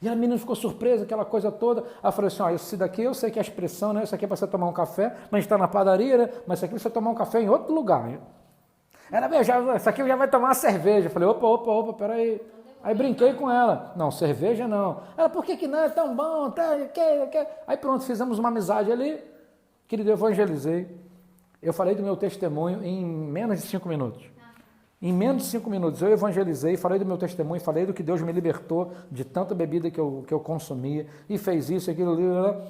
E a menina ficou surpresa, aquela coisa toda. Aí eu falei assim, ó, isso daqui eu sei que é a expressão, né? Isso aqui é para você tomar um café, mas a gente está na padaria, né? Mas isso aqui é para você tomar um café em outro lugar. Ela, isso aqui já vai tomar uma cerveja. Eu falei, opa, peraí. Aí brinquei com ela. Não, cerveja não. Ela, por que não é tão bom? Aí pronto, fizemos uma amizade ali. Querido, eu evangelizei. Eu falei do meu testemunho em menos de 5 minutos. Em menos de 5 minutos eu evangelizei, falei do meu testemunho, falei do que Deus me libertou de tanta bebida que eu consumia, e fez isso, aquilo,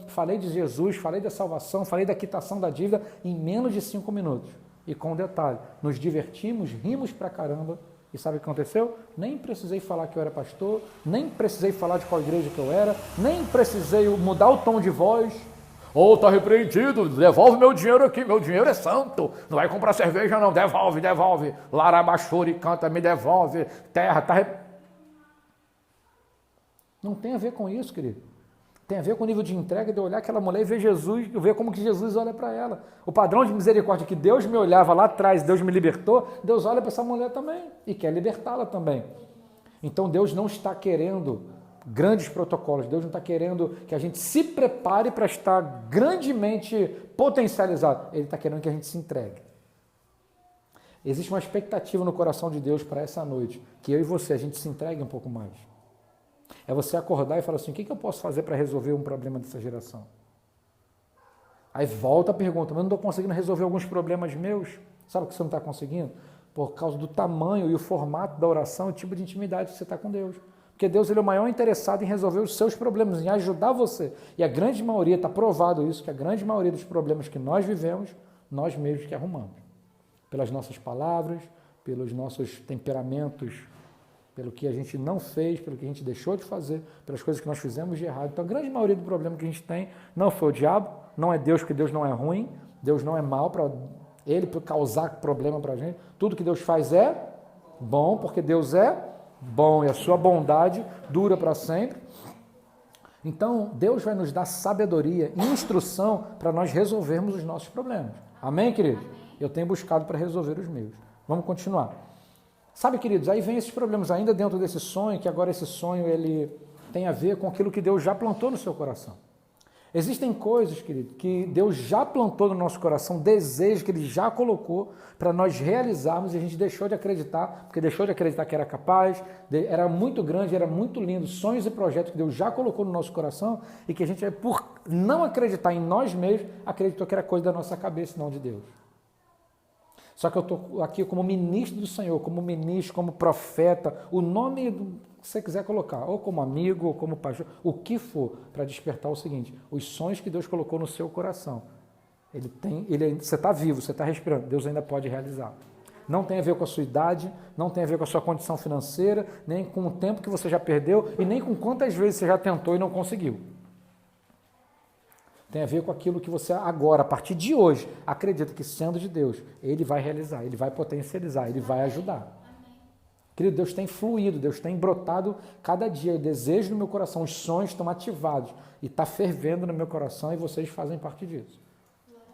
falei de Jesus, falei da salvação, falei da quitação da dívida em menos de 5 minutos. E com um detalhe, nos divertimos, rimos pra caramba, e sabe o que aconteceu? Nem precisei falar que eu era pastor, nem precisei falar de qual igreja que eu era, nem precisei mudar o tom de voz. Ou está repreendido, devolve meu dinheiro aqui, meu dinheiro é santo, não vai comprar cerveja não, devolve, devolve, larabachuri canta, me devolve, terra, Não tem a ver com isso, querido. Tem a ver com o nível de entrega, de olhar aquela mulher e ver Jesus, ver como que Jesus olha para ela. O padrão de misericórdia que Deus me olhava lá atrás, Deus me libertou, Deus olha para essa mulher também e quer libertá-la também. Então Deus não está querendo grandes protocolos, Deus não está querendo que a gente se prepare para estar grandemente potencializado, Ele está querendo que a gente se entregue. Existe uma expectativa no coração de Deus para essa noite, que eu e você, a gente se entregue um pouco mais. É você acordar e falar assim, o que eu posso fazer para resolver um problema dessa geração? Aí volta a pergunta, mas eu não estou conseguindo resolver alguns problemas meus? Sabe o que você não está conseguindo? Por causa do tamanho e o formato da oração, o tipo de intimidade que você está com Deus. Porque Deus ele é o maior interessado em resolver os seus problemas, em ajudar você. E a grande maioria, está provado isso, que a grande maioria dos problemas que nós vivemos, nós mesmos que arrumamos. Pelas nossas palavras, pelos nossos temperamentos, pelo que a gente não fez, pelo que a gente deixou de fazer, pelas coisas que nós fizemos de errado. Então a grande maioria do problema que a gente tem não foi o diabo, não é Deus, porque Deus não é ruim, Deus não é mau para Ele causar problema para a gente. Tudo que Deus faz é bom, porque Deus é bom e a sua bondade dura para sempre. Então, Deus vai nos dar sabedoria e instrução para nós resolvermos os nossos problemas. Amém, queridos? Eu tenho buscado para resolver os meus. Vamos continuar. Sabe, queridos, aí vem esses problemas ainda dentro desse sonho, que agora esse sonho ele tem a ver com aquilo que Deus já plantou no seu coração. Existem coisas, querido, que Deus já plantou no nosso coração, desejos que Ele já colocou para nós realizarmos e a gente deixou de acreditar, porque deixou de acreditar que era capaz, era muito grande, era muito lindo, sonhos e projetos que Deus já colocou no nosso coração e que a gente, por não acreditar em nós mesmos, acreditou que era coisa da nossa cabeça, não de Deus. Só que eu estou aqui como ministro do Senhor, como ministro, como profeta, o nome que você quiser colocar, ou como amigo, ou como pastor, o que for, para despertar o seguinte, os sonhos que Deus colocou no seu coração, você está vivo, você está respirando, Deus ainda pode realizar. Não tem a ver com a sua idade, não tem a ver com a sua condição financeira, nem com o tempo que você já perdeu, e nem com quantas vezes você já tentou e não conseguiu. Tem a ver com aquilo que você agora, a partir de hoje, acredita que sendo de Deus, Ele vai realizar, Ele vai potencializar, Ele vai ajudar. Querido, Deus tem fluído, Deus tem brotado cada dia, o desejo no meu coração, os sonhos estão ativados e está fervendo no meu coração e vocês fazem parte disso.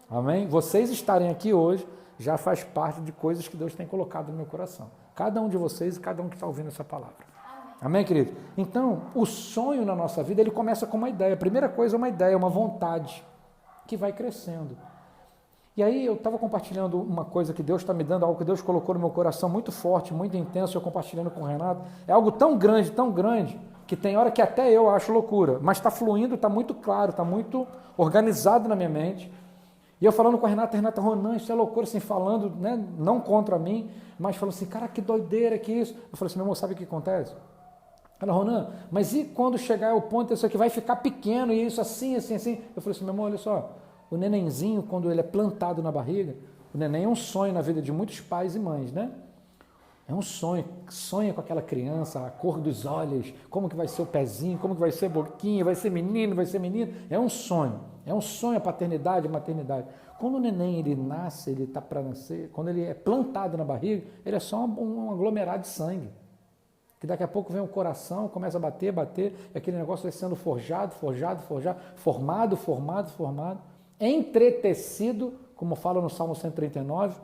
Amém? Vocês estarem aqui hoje já faz parte de coisas que Deus tem colocado no meu coração. Cada um de vocês e cada um que está ouvindo essa palavra. Amém, querido? Então, o sonho na nossa vida, ele começa com uma ideia. A primeira coisa é uma ideia, uma vontade, que vai crescendo. E aí eu estava compartilhando uma coisa que Deus está me dando, algo que Deus colocou no meu coração muito forte, muito intenso, eu compartilhando com o Renato. É algo tão grande, que tem hora que até eu acho loucura, mas está fluindo, está muito claro, está muito organizado na minha mente. E eu falando com a Renata, Ronan, isso é loucura, assim, falando, né, não contra mim, mas falando assim, cara, que doideira que isso. Eu falei assim, meu irmão, sabe o que acontece? Ela, Ronan, mas e quando chegar ao ponto, isso aqui vai ficar pequeno, e isso assim, assim, assim? Eu falei assim, meu irmão, olha só, o nenenzinho, quando ele é plantado na barriga, o neném é um sonho na vida de muitos pais e mães, né? É um sonho, sonha com aquela criança, a cor dos olhos, como que vai ser o pezinho, como que vai ser a boquinha, vai ser menino, é um sonho a paternidade, a maternidade. Quando o neném ele nasce, ele está para nascer, quando ele é plantado na barriga, ele é só um aglomerado de sangue. Que daqui a pouco vem o coração, começa a bater, e aquele negócio vai sendo forjado, formado, entretecido, como fala no Salmo 139,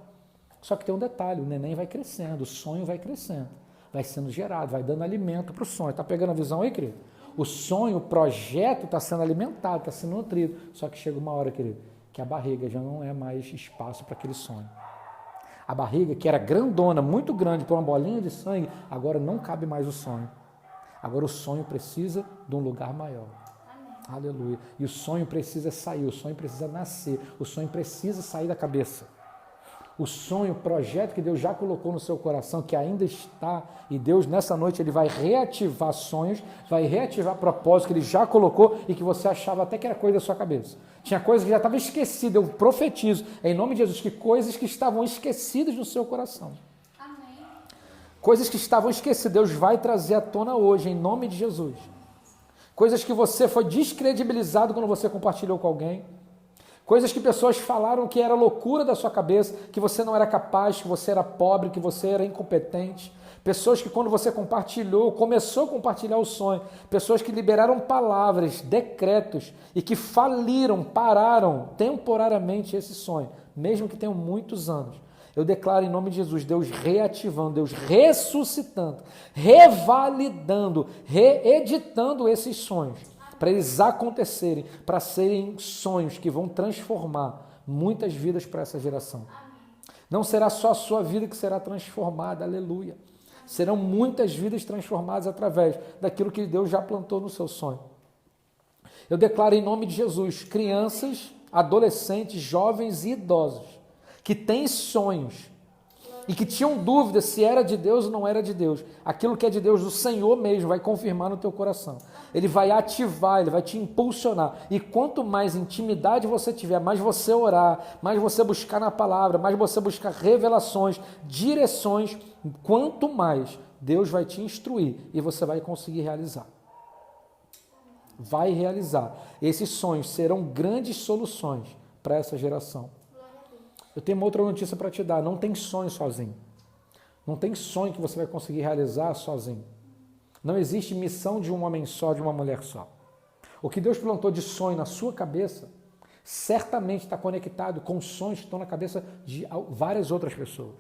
só que tem um detalhe, o neném vai crescendo, o sonho vai crescendo, vai sendo gerado, vai dando alimento para o sonho. Está pegando a visão aí, querido? O sonho, o projeto está sendo alimentado, está sendo nutrido, só que chega uma hora, querido, que a barriga já não é mais espaço para aquele sonho. A barriga, que era grandona, muito grande, para uma bolinha de sangue, agora não cabe mais o sonho. Agora o sonho precisa de um lugar maior. Amém. Aleluia. E o sonho precisa sair, o sonho precisa nascer, o sonho precisa sair da cabeça. O sonho, o projeto que Deus já colocou no seu coração, que ainda está, e Deus nessa noite Ele vai reativar sonhos, vai reativar propósitos que Ele já colocou e que você achava até que era coisa da sua cabeça. Tinha coisa que já estava esquecida, eu profetizo, em nome de Jesus, que coisas que estavam esquecidas no seu coração. Amém. Coisas que estavam esquecidas, Deus vai trazer à tona hoje, em nome de Jesus. Coisas que você foi descredibilizado quando você compartilhou com alguém. Coisas que pessoas falaram que era loucura da sua cabeça, que você não era capaz, que você era pobre, que você era incompetente. Pessoas que quando você compartilhou, começou a compartilhar o sonho, pessoas que liberaram palavras, decretos e que faliram, pararam temporariamente esse sonho, mesmo que tenham muitos anos. Eu declaro em nome de Jesus, Deus reativando, Deus ressuscitando, revalidando, reeditando esses sonhos, para eles acontecerem, para serem sonhos que vão transformar muitas vidas para essa geração. Não será só a sua vida que será transformada, aleluia. Serão muitas vidas transformadas através daquilo que Deus já plantou no seu sonho. Eu declaro em nome de Jesus, crianças, adolescentes, jovens e idosos, que têm sonhos e que tinham dúvida se era de Deus ou não era de Deus. Aquilo que é de Deus, o Senhor mesmo vai confirmar no teu coração. Ele vai ativar, Ele vai te impulsionar. E quanto mais intimidade você tiver, mais você orar, mais você buscar na palavra, mais você buscar revelações, direções, quanto mais Deus vai te instruir e você vai conseguir realizar. Vai realizar. Esses sonhos serão grandes soluções para essa geração. Eu tenho uma outra notícia para te dar. Não tem sonho sozinho. Não tem sonho que você vai conseguir realizar sozinho. Não existe missão de um homem só, de uma mulher só. O que Deus plantou de sonho na sua cabeça, certamente está conectado com sonhos que estão na cabeça de várias outras pessoas.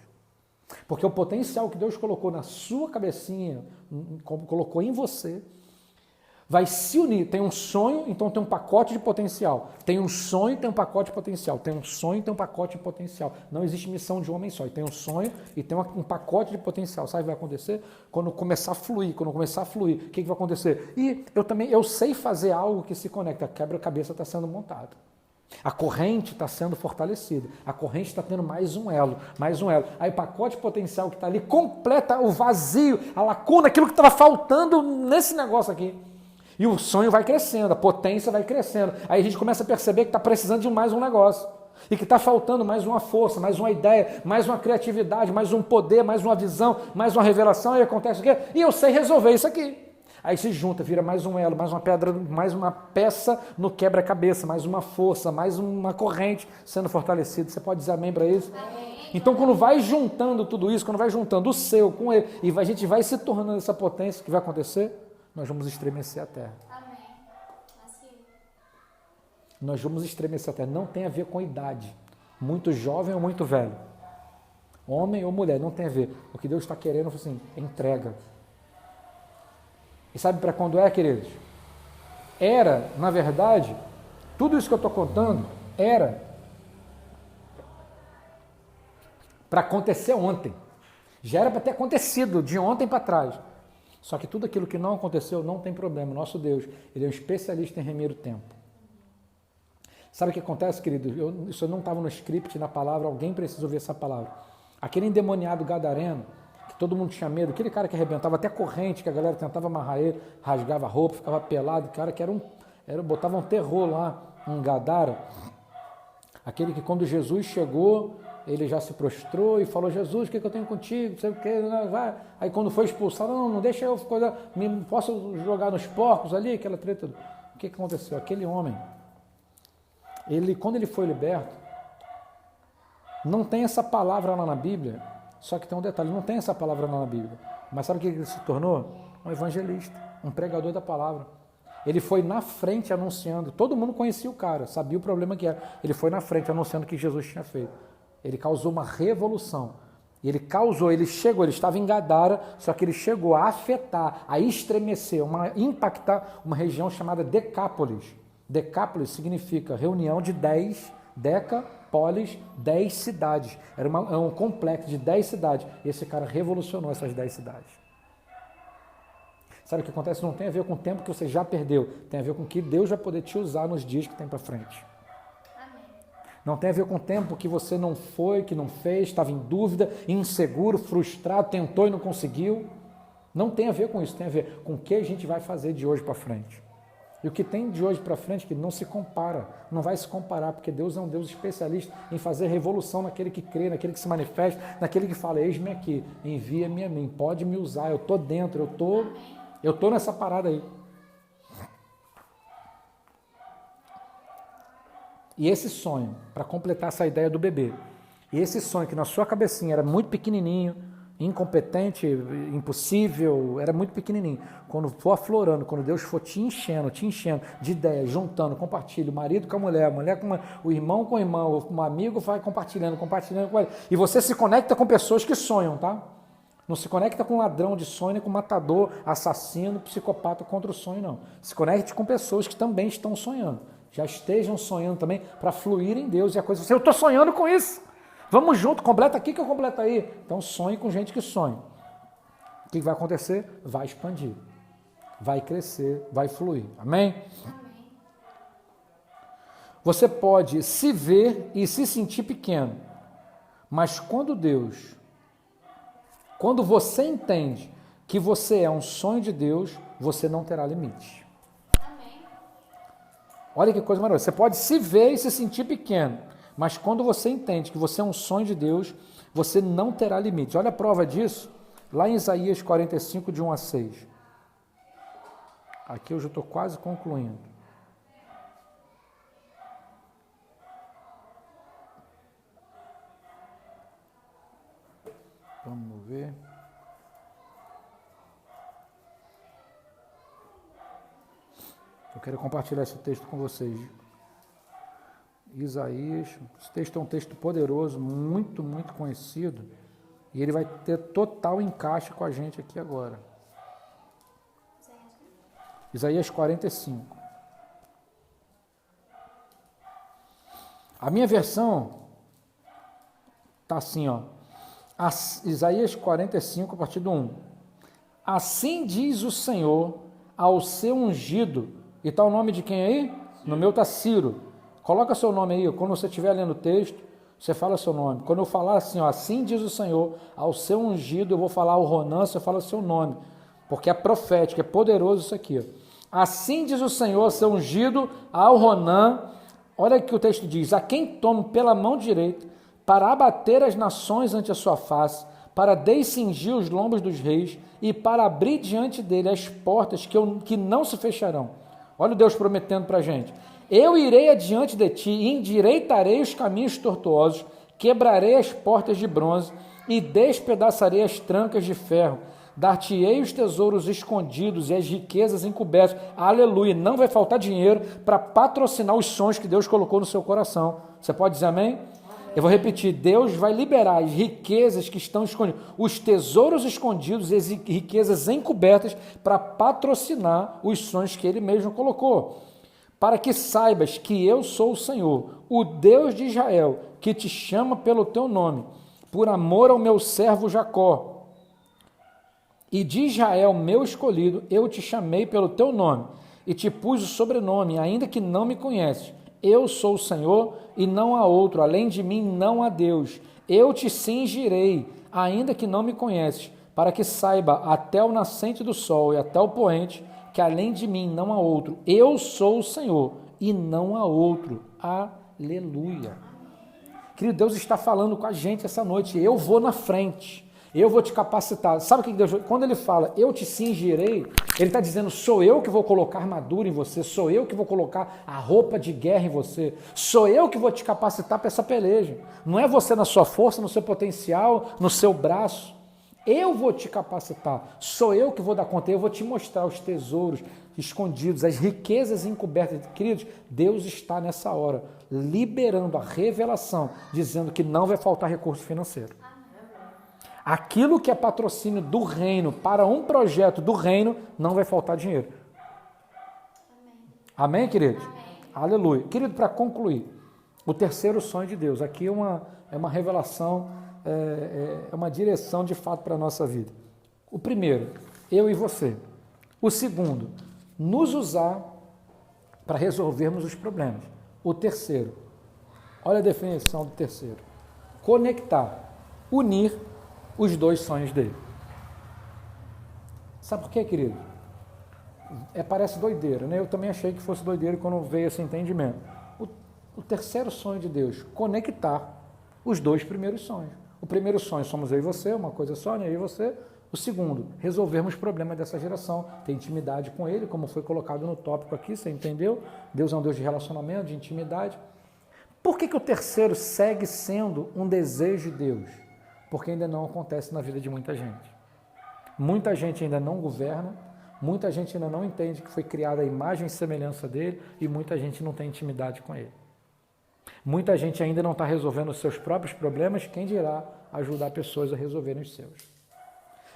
Porque o potencial que Deus colocou na sua cabecinha, colocou em você, vai se unir. Tem um sonho, então tem um pacote de potencial. Tem um sonho, tem um pacote de potencial. Tem um sonho, tem um pacote de potencial. Não existe missão de um homem só. E tem um sonho e tem um pacote de potencial. Sabe o que vai acontecer? Quando começar a fluir, o que vai acontecer? E eu sei fazer algo que se conecta. A quebra-cabeça está sendo montada. A corrente está sendo fortalecida. A corrente está tendo mais um elo, mais um elo. Aí o pacote potencial que está ali completa o vazio, a lacuna, aquilo que estava faltando nesse negócio aqui. E o sonho vai crescendo, a potência vai crescendo. Aí a gente começa a perceber que está precisando de mais um negócio. E que está faltando mais uma força, mais uma ideia, mais uma criatividade, mais um poder, mais uma visão, mais uma revelação. Aí acontece o quê? E eu sei resolver isso aqui. Aí se junta, vira mais um elo, mais uma pedra, mais uma peça no quebra-cabeça, mais uma força, mais uma corrente sendo fortalecida. Você pode dizer amém para isso? Amém. Então quando vai juntando tudo isso, quando vai juntando o seu com ele, e a gente vai se tornando essa potência, o que vai acontecer? Nós vamos estremecer a terra. Amém. Assim. Nós vamos estremecer a terra. Não tem a ver com idade. Muito jovem ou muito velho. Homem ou mulher, não tem a ver. O que Deus está querendo é assim, entrega. E sabe para quando é, queridos? Era, na verdade, tudo isso que eu estou contando era para acontecer ontem. Já era para ter acontecido de ontem para trás. Só que tudo aquilo que não aconteceu não tem problema. Nosso Deus, Ele é um especialista em remir o tempo. Sabe o que acontece, querido? Isso não estava no script, na palavra, alguém precisa ouvir essa palavra. Aquele endemoniado gadareno, que todo mundo tinha medo, aquele cara que arrebentava até corrente, que a galera tentava amarrar ele, rasgava a roupa, ficava pelado, cara que botava um terror lá, um Gadara. Aquele que quando Jesus chegou, ele já se prostrou e falou, Jesus, o que eu tenho contigo? Não sei o que, vai. Aí quando foi expulsado, não deixa eu, posso jogar nos porcos ali, aquela treta. O que aconteceu? Aquele homem, quando ele foi liberto, não tem essa palavra lá na Bíblia, só que tem um detalhe, não tem essa palavra lá na Bíblia. Mas sabe o que ele se tornou? Um evangelista, um pregador da palavra. Ele foi na frente anunciando, todo mundo conhecia o cara, sabia o problema que era. Ele foi na frente anunciando o que Jesus tinha feito. Ele causou uma revolução. Ele estava em Gadara, só que ele chegou a afetar, a estremecer, impactar uma região chamada Decápolis. Decápolis significa reunião de 10, polis, 10 cidades. Era um complexo de 10 cidades. E esse cara revolucionou essas 10 cidades. Sabe o que acontece? Não tem a ver com o tempo que você já perdeu, tem a ver com o que Deus vai poder te usar nos dias que tem para frente. Amém. Não tem a ver com o tempo que você não foi, que não fez, estava em dúvida, inseguro, frustrado, tentou e não conseguiu. Não tem a ver com isso, tem a ver com o que a gente vai fazer de hoje para frente. E o que tem de hoje para frente que não se compara, não vai se comparar, porque Deus é um Deus especialista em fazer revolução naquele que crê, naquele que se manifesta, naquele que fala, eis-me aqui, envia-me a mim, pode me usar, eu estou dentro, eu tô nessa parada aí. E esse sonho, para completar essa ideia do bebê, e esse sonho que na sua cabecinha era muito pequenininho, incompetente, impossível, era muito pequenininho. Quando for aflorando, quando Deus for te enchendo de ideias, juntando, compartilha, o marido com a mulher com o irmão com o irmão, um amigo vai compartilhando com ele. E você se conecta com pessoas que sonham, tá? Não se conecta com ladrão de sonho, com matador, assassino, psicopata contra o sonho, não. Se conecte com pessoas que também estão sonhando. Já estejam sonhando também para fluir em Deus. E a coisa, eu estou sonhando com isso. Vamos junto, completa aqui que eu completo aí. Então sonhe com gente que sonha. O que vai acontecer? Vai expandir, vai crescer, vai fluir. Amém? Amém. Você pode se ver e se sentir pequeno, mas quando você entende que você é um sonho de Deus, você não terá limite. Amém. Olha que coisa maravilhosa. Você pode se ver e se sentir pequeno, mas quando você entende que você é um sonho de Deus, você não terá limites. Olha a prova disso, lá em Isaías 45, de 1 a 6. Aqui eu já estou quase concluindo. Vamos ver. Eu quero compartilhar esse texto com vocês. Isaías, esse texto é um texto poderoso, muito, muito conhecido, e ele vai ter total encaixe com a gente aqui agora. Isaías 45. A minha versão está assim, ó. Isaías 45, a partir do 1. Assim diz o Senhor ao seu ungido, e está o nome de quem aí? No meu está Ciro. Coloca seu nome aí, quando você estiver lendo o texto, você fala seu nome. Quando eu falar assim, ó, assim diz o Senhor, ao seu ungido, eu vou falar o Ronan, você fala seu nome, porque é profético, é poderoso isso aqui. Assim diz o Senhor, ao seu ungido, ao Ronan, olha o que o texto diz, a quem tomo pela mão direita, para abater as nações ante a sua face, para descingir os lombos dos reis, e para abrir diante dele as portas que não se fecharão. Olha o Deus prometendo para a gente. Eu irei adiante de ti, endireitarei os caminhos tortuosos, quebrarei as portas de bronze e despedaçarei as trancas de ferro. Dar-te-ei os tesouros escondidos e as riquezas encobertas. Aleluia! Não vai faltar dinheiro para patrocinar os sonhos que Deus colocou no seu coração. Você pode dizer amém? Eu vou repetir, Deus vai liberar as riquezas que estão escondidas, os tesouros escondidos e as riquezas encobertas para patrocinar os sonhos que Ele mesmo colocou. Para que saibas que eu sou o Senhor, o Deus de Israel, que te chama pelo teu nome, por amor ao meu servo Jacó. E de Israel, meu escolhido, eu te chamei pelo teu nome, e te pus o sobrenome, ainda que não me conheces. Eu sou o Senhor, e não há outro, além de mim não há Deus. Eu te cingirei, ainda que não me conheces, para que saiba até o nascente do sol e até o poente, que além de mim não há outro. Eu sou o Senhor e não há outro. Aleluia. Querido, Deus está falando com a gente essa noite. Eu vou na frente. Eu vou te capacitar. Sabe o que Deus... Quando Ele fala, eu te cingirei, Ele está dizendo, sou eu que vou colocar armadura em você, sou eu que vou colocar a roupa de guerra em você, sou eu que vou te capacitar para essa peleja. Não é você na sua força, no seu potencial, no seu braço. Eu vou te capacitar, sou eu que vou dar conta, eu vou te mostrar os tesouros escondidos, as riquezas encobertas. Queridos, Deus está nessa hora liberando a revelação, dizendo que não vai faltar recurso financeiro. Aquilo que é patrocínio do reino para um projeto do reino, não vai faltar dinheiro. Amém, queridos? Amém. Aleluia. Querido, para concluir, o terceiro sonho de Deus, aqui é uma revelação, é uma direção de fato para a nossa vida. O primeiro, eu e você. O segundo, nos usar para resolvermos os problemas. O terceiro, Olha a definição do terceiro. Conectar, unir os dois sonhos dele. Sabe por quê, querido? Parece doideira, né? Eu também achei que fosse doideira quando veio esse entendimento. O terceiro sonho de Deus, conectar os dois primeiros sonhos. O primeiro sonho somos eu e você, uma coisa só, né? Eu e você. O segundo, resolvermos problemas dessa geração, ter intimidade com Ele, como foi colocado no tópico aqui, você entendeu? Deus é um Deus de relacionamento, de intimidade. Por que o terceiro segue sendo um desejo de Deus? Porque ainda não acontece na vida de muita gente. Muita gente ainda não governa, muita gente ainda não entende que foi criada a imagem e semelhança dele e muita gente não tem intimidade com ele. Muita gente ainda não está resolvendo os seus próprios problemas, quem dirá ajudar pessoas a resolverem os seus.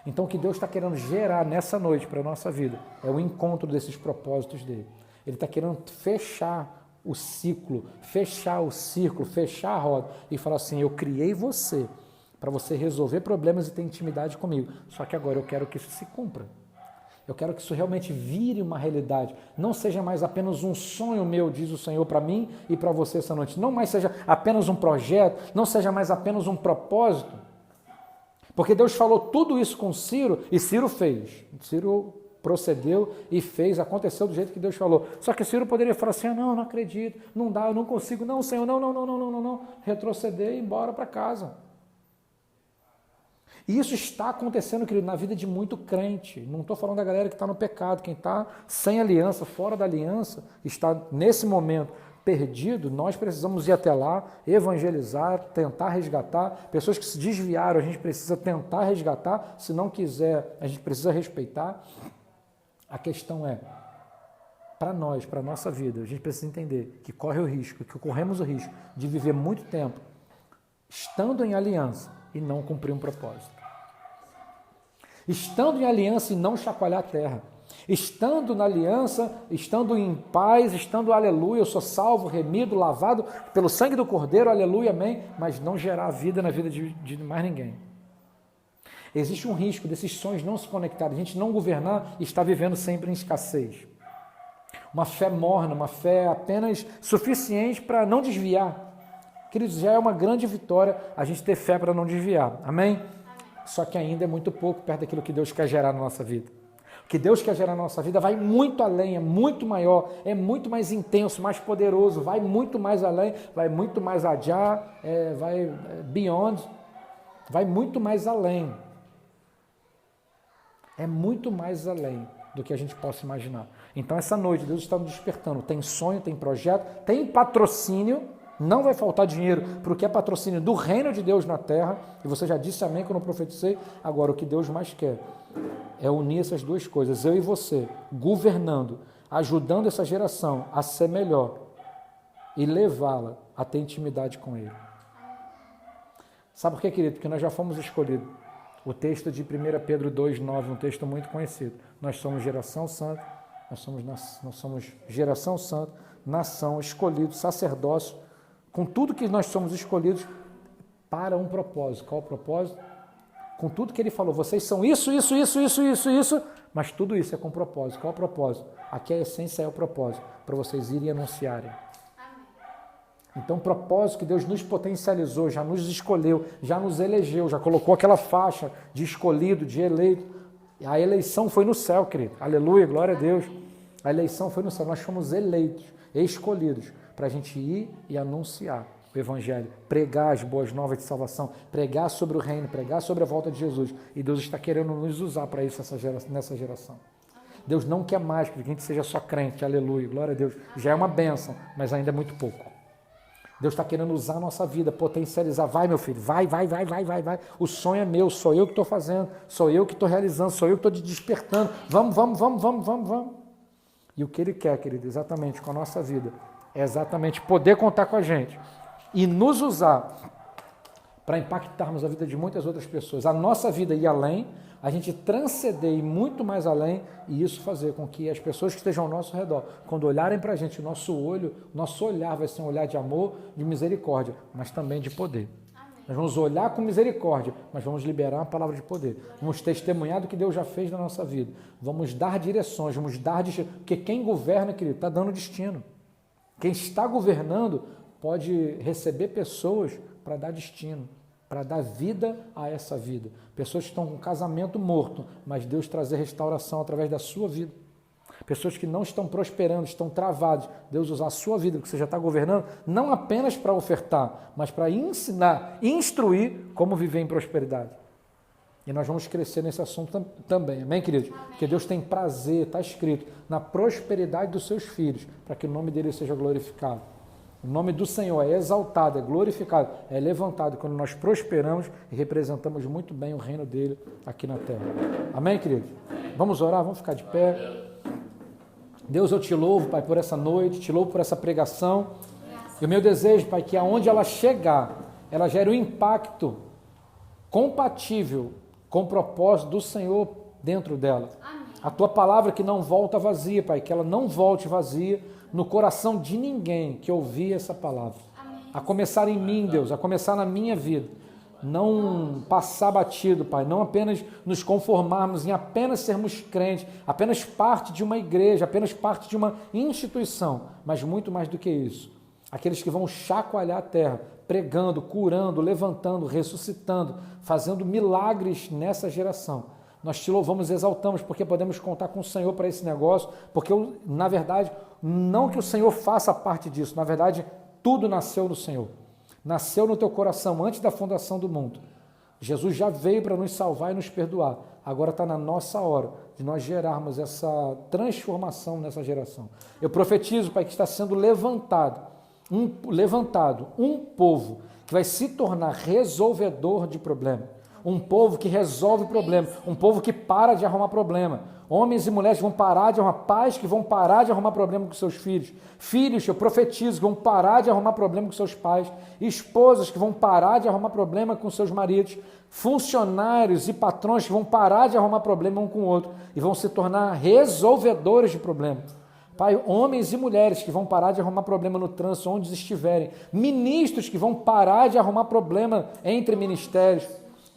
Então o que Deus está querendo gerar nessa noite para a nossa vida é o encontro desses propósitos dele. Ele está querendo fechar o ciclo, fechar o círculo, fechar a roda e falar assim, eu criei você para você resolver problemas e ter intimidade comigo. Só que agora eu quero que isso se cumpra. Eu quero que isso realmente vire uma realidade. Não seja mais apenas um sonho meu, diz o Senhor para mim e para você essa noite. Não mais seja apenas um projeto, não seja mais apenas um propósito. Porque Deus falou tudo isso com Ciro e Ciro fez. Ciro procedeu e fez, aconteceu do jeito que Deus falou. Só que Ciro poderia falar assim, não acredito, não dá, eu não consigo, não, Senhor, não. Retroceder e ir embora para casa. E isso está acontecendo, querido, na vida de muito crente. Não estou falando da galera que está no pecado. Quem está sem aliança, fora da aliança, está nesse momento perdido. Nós precisamos ir até lá, evangelizar, tentar resgatar. Pessoas que se desviaram, a gente precisa tentar resgatar. Se não quiser, a gente precisa respeitar. A questão é, para nós, para a nossa vida, a gente precisa entender que corre o risco, que corremos o risco de viver muito tempo estando em aliança e não cumprir um propósito. Estando em aliança e não chacoalhar a terra. Estando na aliança, estando em paz, estando aleluia, eu sou salvo, remido, lavado pelo sangue do Cordeiro, aleluia, amém, mas não gerar vida na vida de mais ninguém. Existe um risco desses sonhos não se conectarem, a gente não governar e estar vivendo sempre em escassez. Uma fé morna, uma fé apenas suficiente para não desviar. Queridos, já é uma grande vitória a gente ter fé para não desviar. Amém? Só que ainda é muito pouco perto daquilo que Deus quer gerar na nossa vida. O que Deus quer gerar na nossa vida vai muito além, é muito maior, é muito mais intenso, mais poderoso, vai muito mais além, vai muito mais adiante, vai beyond, vai muito mais além. É muito mais além do que a gente possa imaginar. Então essa noite Deus está nos despertando. Tem sonho, tem projeto, tem patrocínio. Não vai faltar dinheiro para o que é patrocínio do reino de Deus na terra. E você já disse amém quando eu profetizei. Agora, o que Deus mais quer é unir essas duas coisas. Eu e você, governando, ajudando essa geração a ser melhor e levá-la a ter intimidade com Ele. Sabe por quê, querido? Porque nós já fomos escolhidos. O texto de 1 Pedro 2,9, um texto muito conhecido. Nós somos geração santa, nós somos geração santa, nação, escolhido, sacerdócio, com tudo que nós somos escolhidos para um propósito. Qual o propósito? Com tudo que ele falou, vocês são isso, mas tudo isso é com propósito. Qual o propósito? Aqui a essência é o propósito, para vocês irem e anunciarem. Então o propósito que Deus nos potencializou, já nos escolheu, já nos elegeu, já colocou aquela faixa de escolhido, de eleito. A eleição foi no céu, querido. Aleluia, glória a Deus. A eleição foi no céu, nós fomos eleitos, escolhidos, para a gente ir e anunciar o Evangelho, pregar as boas novas de salvação, pregar sobre o reino, pregar sobre a volta de Jesus. E Deus está querendo nos usar para isso nessa geração. Deus não quer mais que a gente seja só crente, aleluia, glória a Deus. Já é uma bênção, mas ainda é muito pouco. Deus está querendo usar a nossa vida, potencializar. Vai, meu filho, vai. O sonho é meu, sou eu que estou fazendo, sou eu que estou realizando, sou eu que estou te despertando. Vamos. E o que Ele quer, querido, exatamente com a nossa vida, é exatamente poder contar com a gente e nos usar para impactarmos a vida de muitas outras pessoas. A nossa vida ir além, a gente transcender e muito mais além, e isso fazer com que as pessoas que estejam ao nosso redor, quando olharem para a gente, o nosso olhar vai ser um olhar de amor, de misericórdia, mas também de poder. Nós vamos olhar com misericórdia, mas vamos liberar a palavra de poder. Vamos testemunhar do que Deus já fez na nossa vida. Vamos dar direções, vamos dar destino. Porque quem governa, querido, está dando destino. Quem está governando pode receber pessoas para dar destino, para dar vida a essa vida. Pessoas que estão com casamento morto, mas Deus trazer restauração através da sua vida. Pessoas que não estão prosperando, estão travadas. Deus usar a sua vida, que você já está governando, não apenas para ofertar, mas para ensinar, instruir como viver em prosperidade. E nós vamos crescer nesse assunto também, amém, queridos? Porque Deus tem prazer, está escrito, na prosperidade dos seus filhos, para que o nome dele seja glorificado. O nome do Senhor é exaltado, é glorificado, é levantado quando nós prosperamos e representamos muito bem o reino dele aqui na terra. Amém, queridos? Vamos orar, vamos ficar de pé. Deus, eu te louvo, Pai, por essa noite, te louvo por essa pregação. E o meu desejo, Pai, que aonde ela chegar, ela gere um impacto compatível com o propósito do Senhor dentro dela. Amém. A tua palavra que não volta vazia, Pai, que ela não volte vazia no coração de ninguém que ouvir essa palavra. Amém. A começar em mim, Deus, a começar na minha vida. Não passar batido, Pai, não apenas nos conformarmos em apenas sermos crentes, apenas parte de uma igreja, apenas parte de uma instituição, mas muito mais do que isso. Aqueles que vão chacoalhar a terra, pregando, curando, levantando, ressuscitando, fazendo milagres nessa geração. Nós te louvamos e exaltamos porque podemos contar com o Senhor para esse negócio, porque, na verdade, não que o Senhor faça parte disso, na verdade, tudo nasceu no Senhor. Nasceu no teu coração antes da fundação do mundo. Jesus já veio para nos salvar e nos perdoar. Agora está na nossa hora de nós gerarmos essa transformação nessa geração. Eu profetizo, Pai, que está sendo levantado um povo que vai se tornar resolvedor de problema. Um povo que resolve problema. Um povo que para de arrumar problema. Homens e mulheres que vão parar de arrumar, pais que vão parar de arrumar problema com seus filhos. Filhos, eu profetizo, que vão parar de arrumar problema com seus pais. Esposas que vão parar de arrumar problema com seus maridos. Funcionários e patrões que vão parar de arrumar problema um com o outro e vão se tornar resolvedores de problemas. Pai, homens e mulheres que vão parar de arrumar problema no trânsito, onde estiverem. Ministros que vão parar de arrumar problema entre ministérios.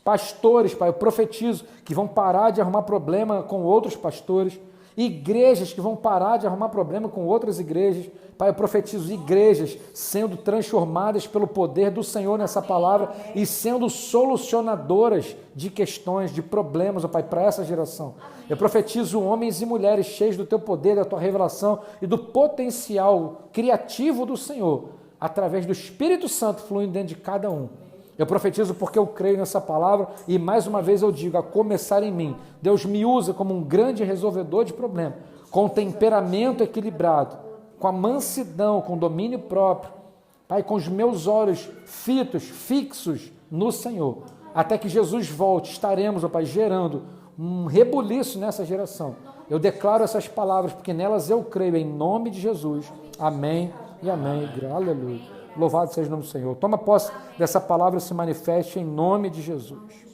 Pastores, Pai, eu profetizo que vão parar de arrumar problema com outros pastores. Igrejas que vão parar de arrumar problema com outras igrejas. Pai, eu profetizo igrejas sendo transformadas pelo poder do Senhor nessa palavra e sendo solucionadoras de questões, de problemas, ó Pai, para essa geração. Eu profetizo homens e mulheres cheios do Teu poder, da Tua revelação e do potencial criativo do Senhor, através do Espírito Santo fluindo dentro de cada um. Eu profetizo porque eu creio nessa palavra e mais uma vez eu digo, a começar em mim, Deus me usa como um grande resolvedor de problemas, com temperamento equilibrado, com a mansidão, com domínio próprio, Pai, com os meus olhos fixos no Senhor, até que Jesus volte, estaremos, ó Pai, gerando um rebuliço nessa geração. Eu declaro essas palavras porque nelas eu creio em nome de Jesus. Amém e amém. Aleluia. Louvado seja o nome do Senhor. Toma posse dessa palavra, se manifeste em nome de Jesus.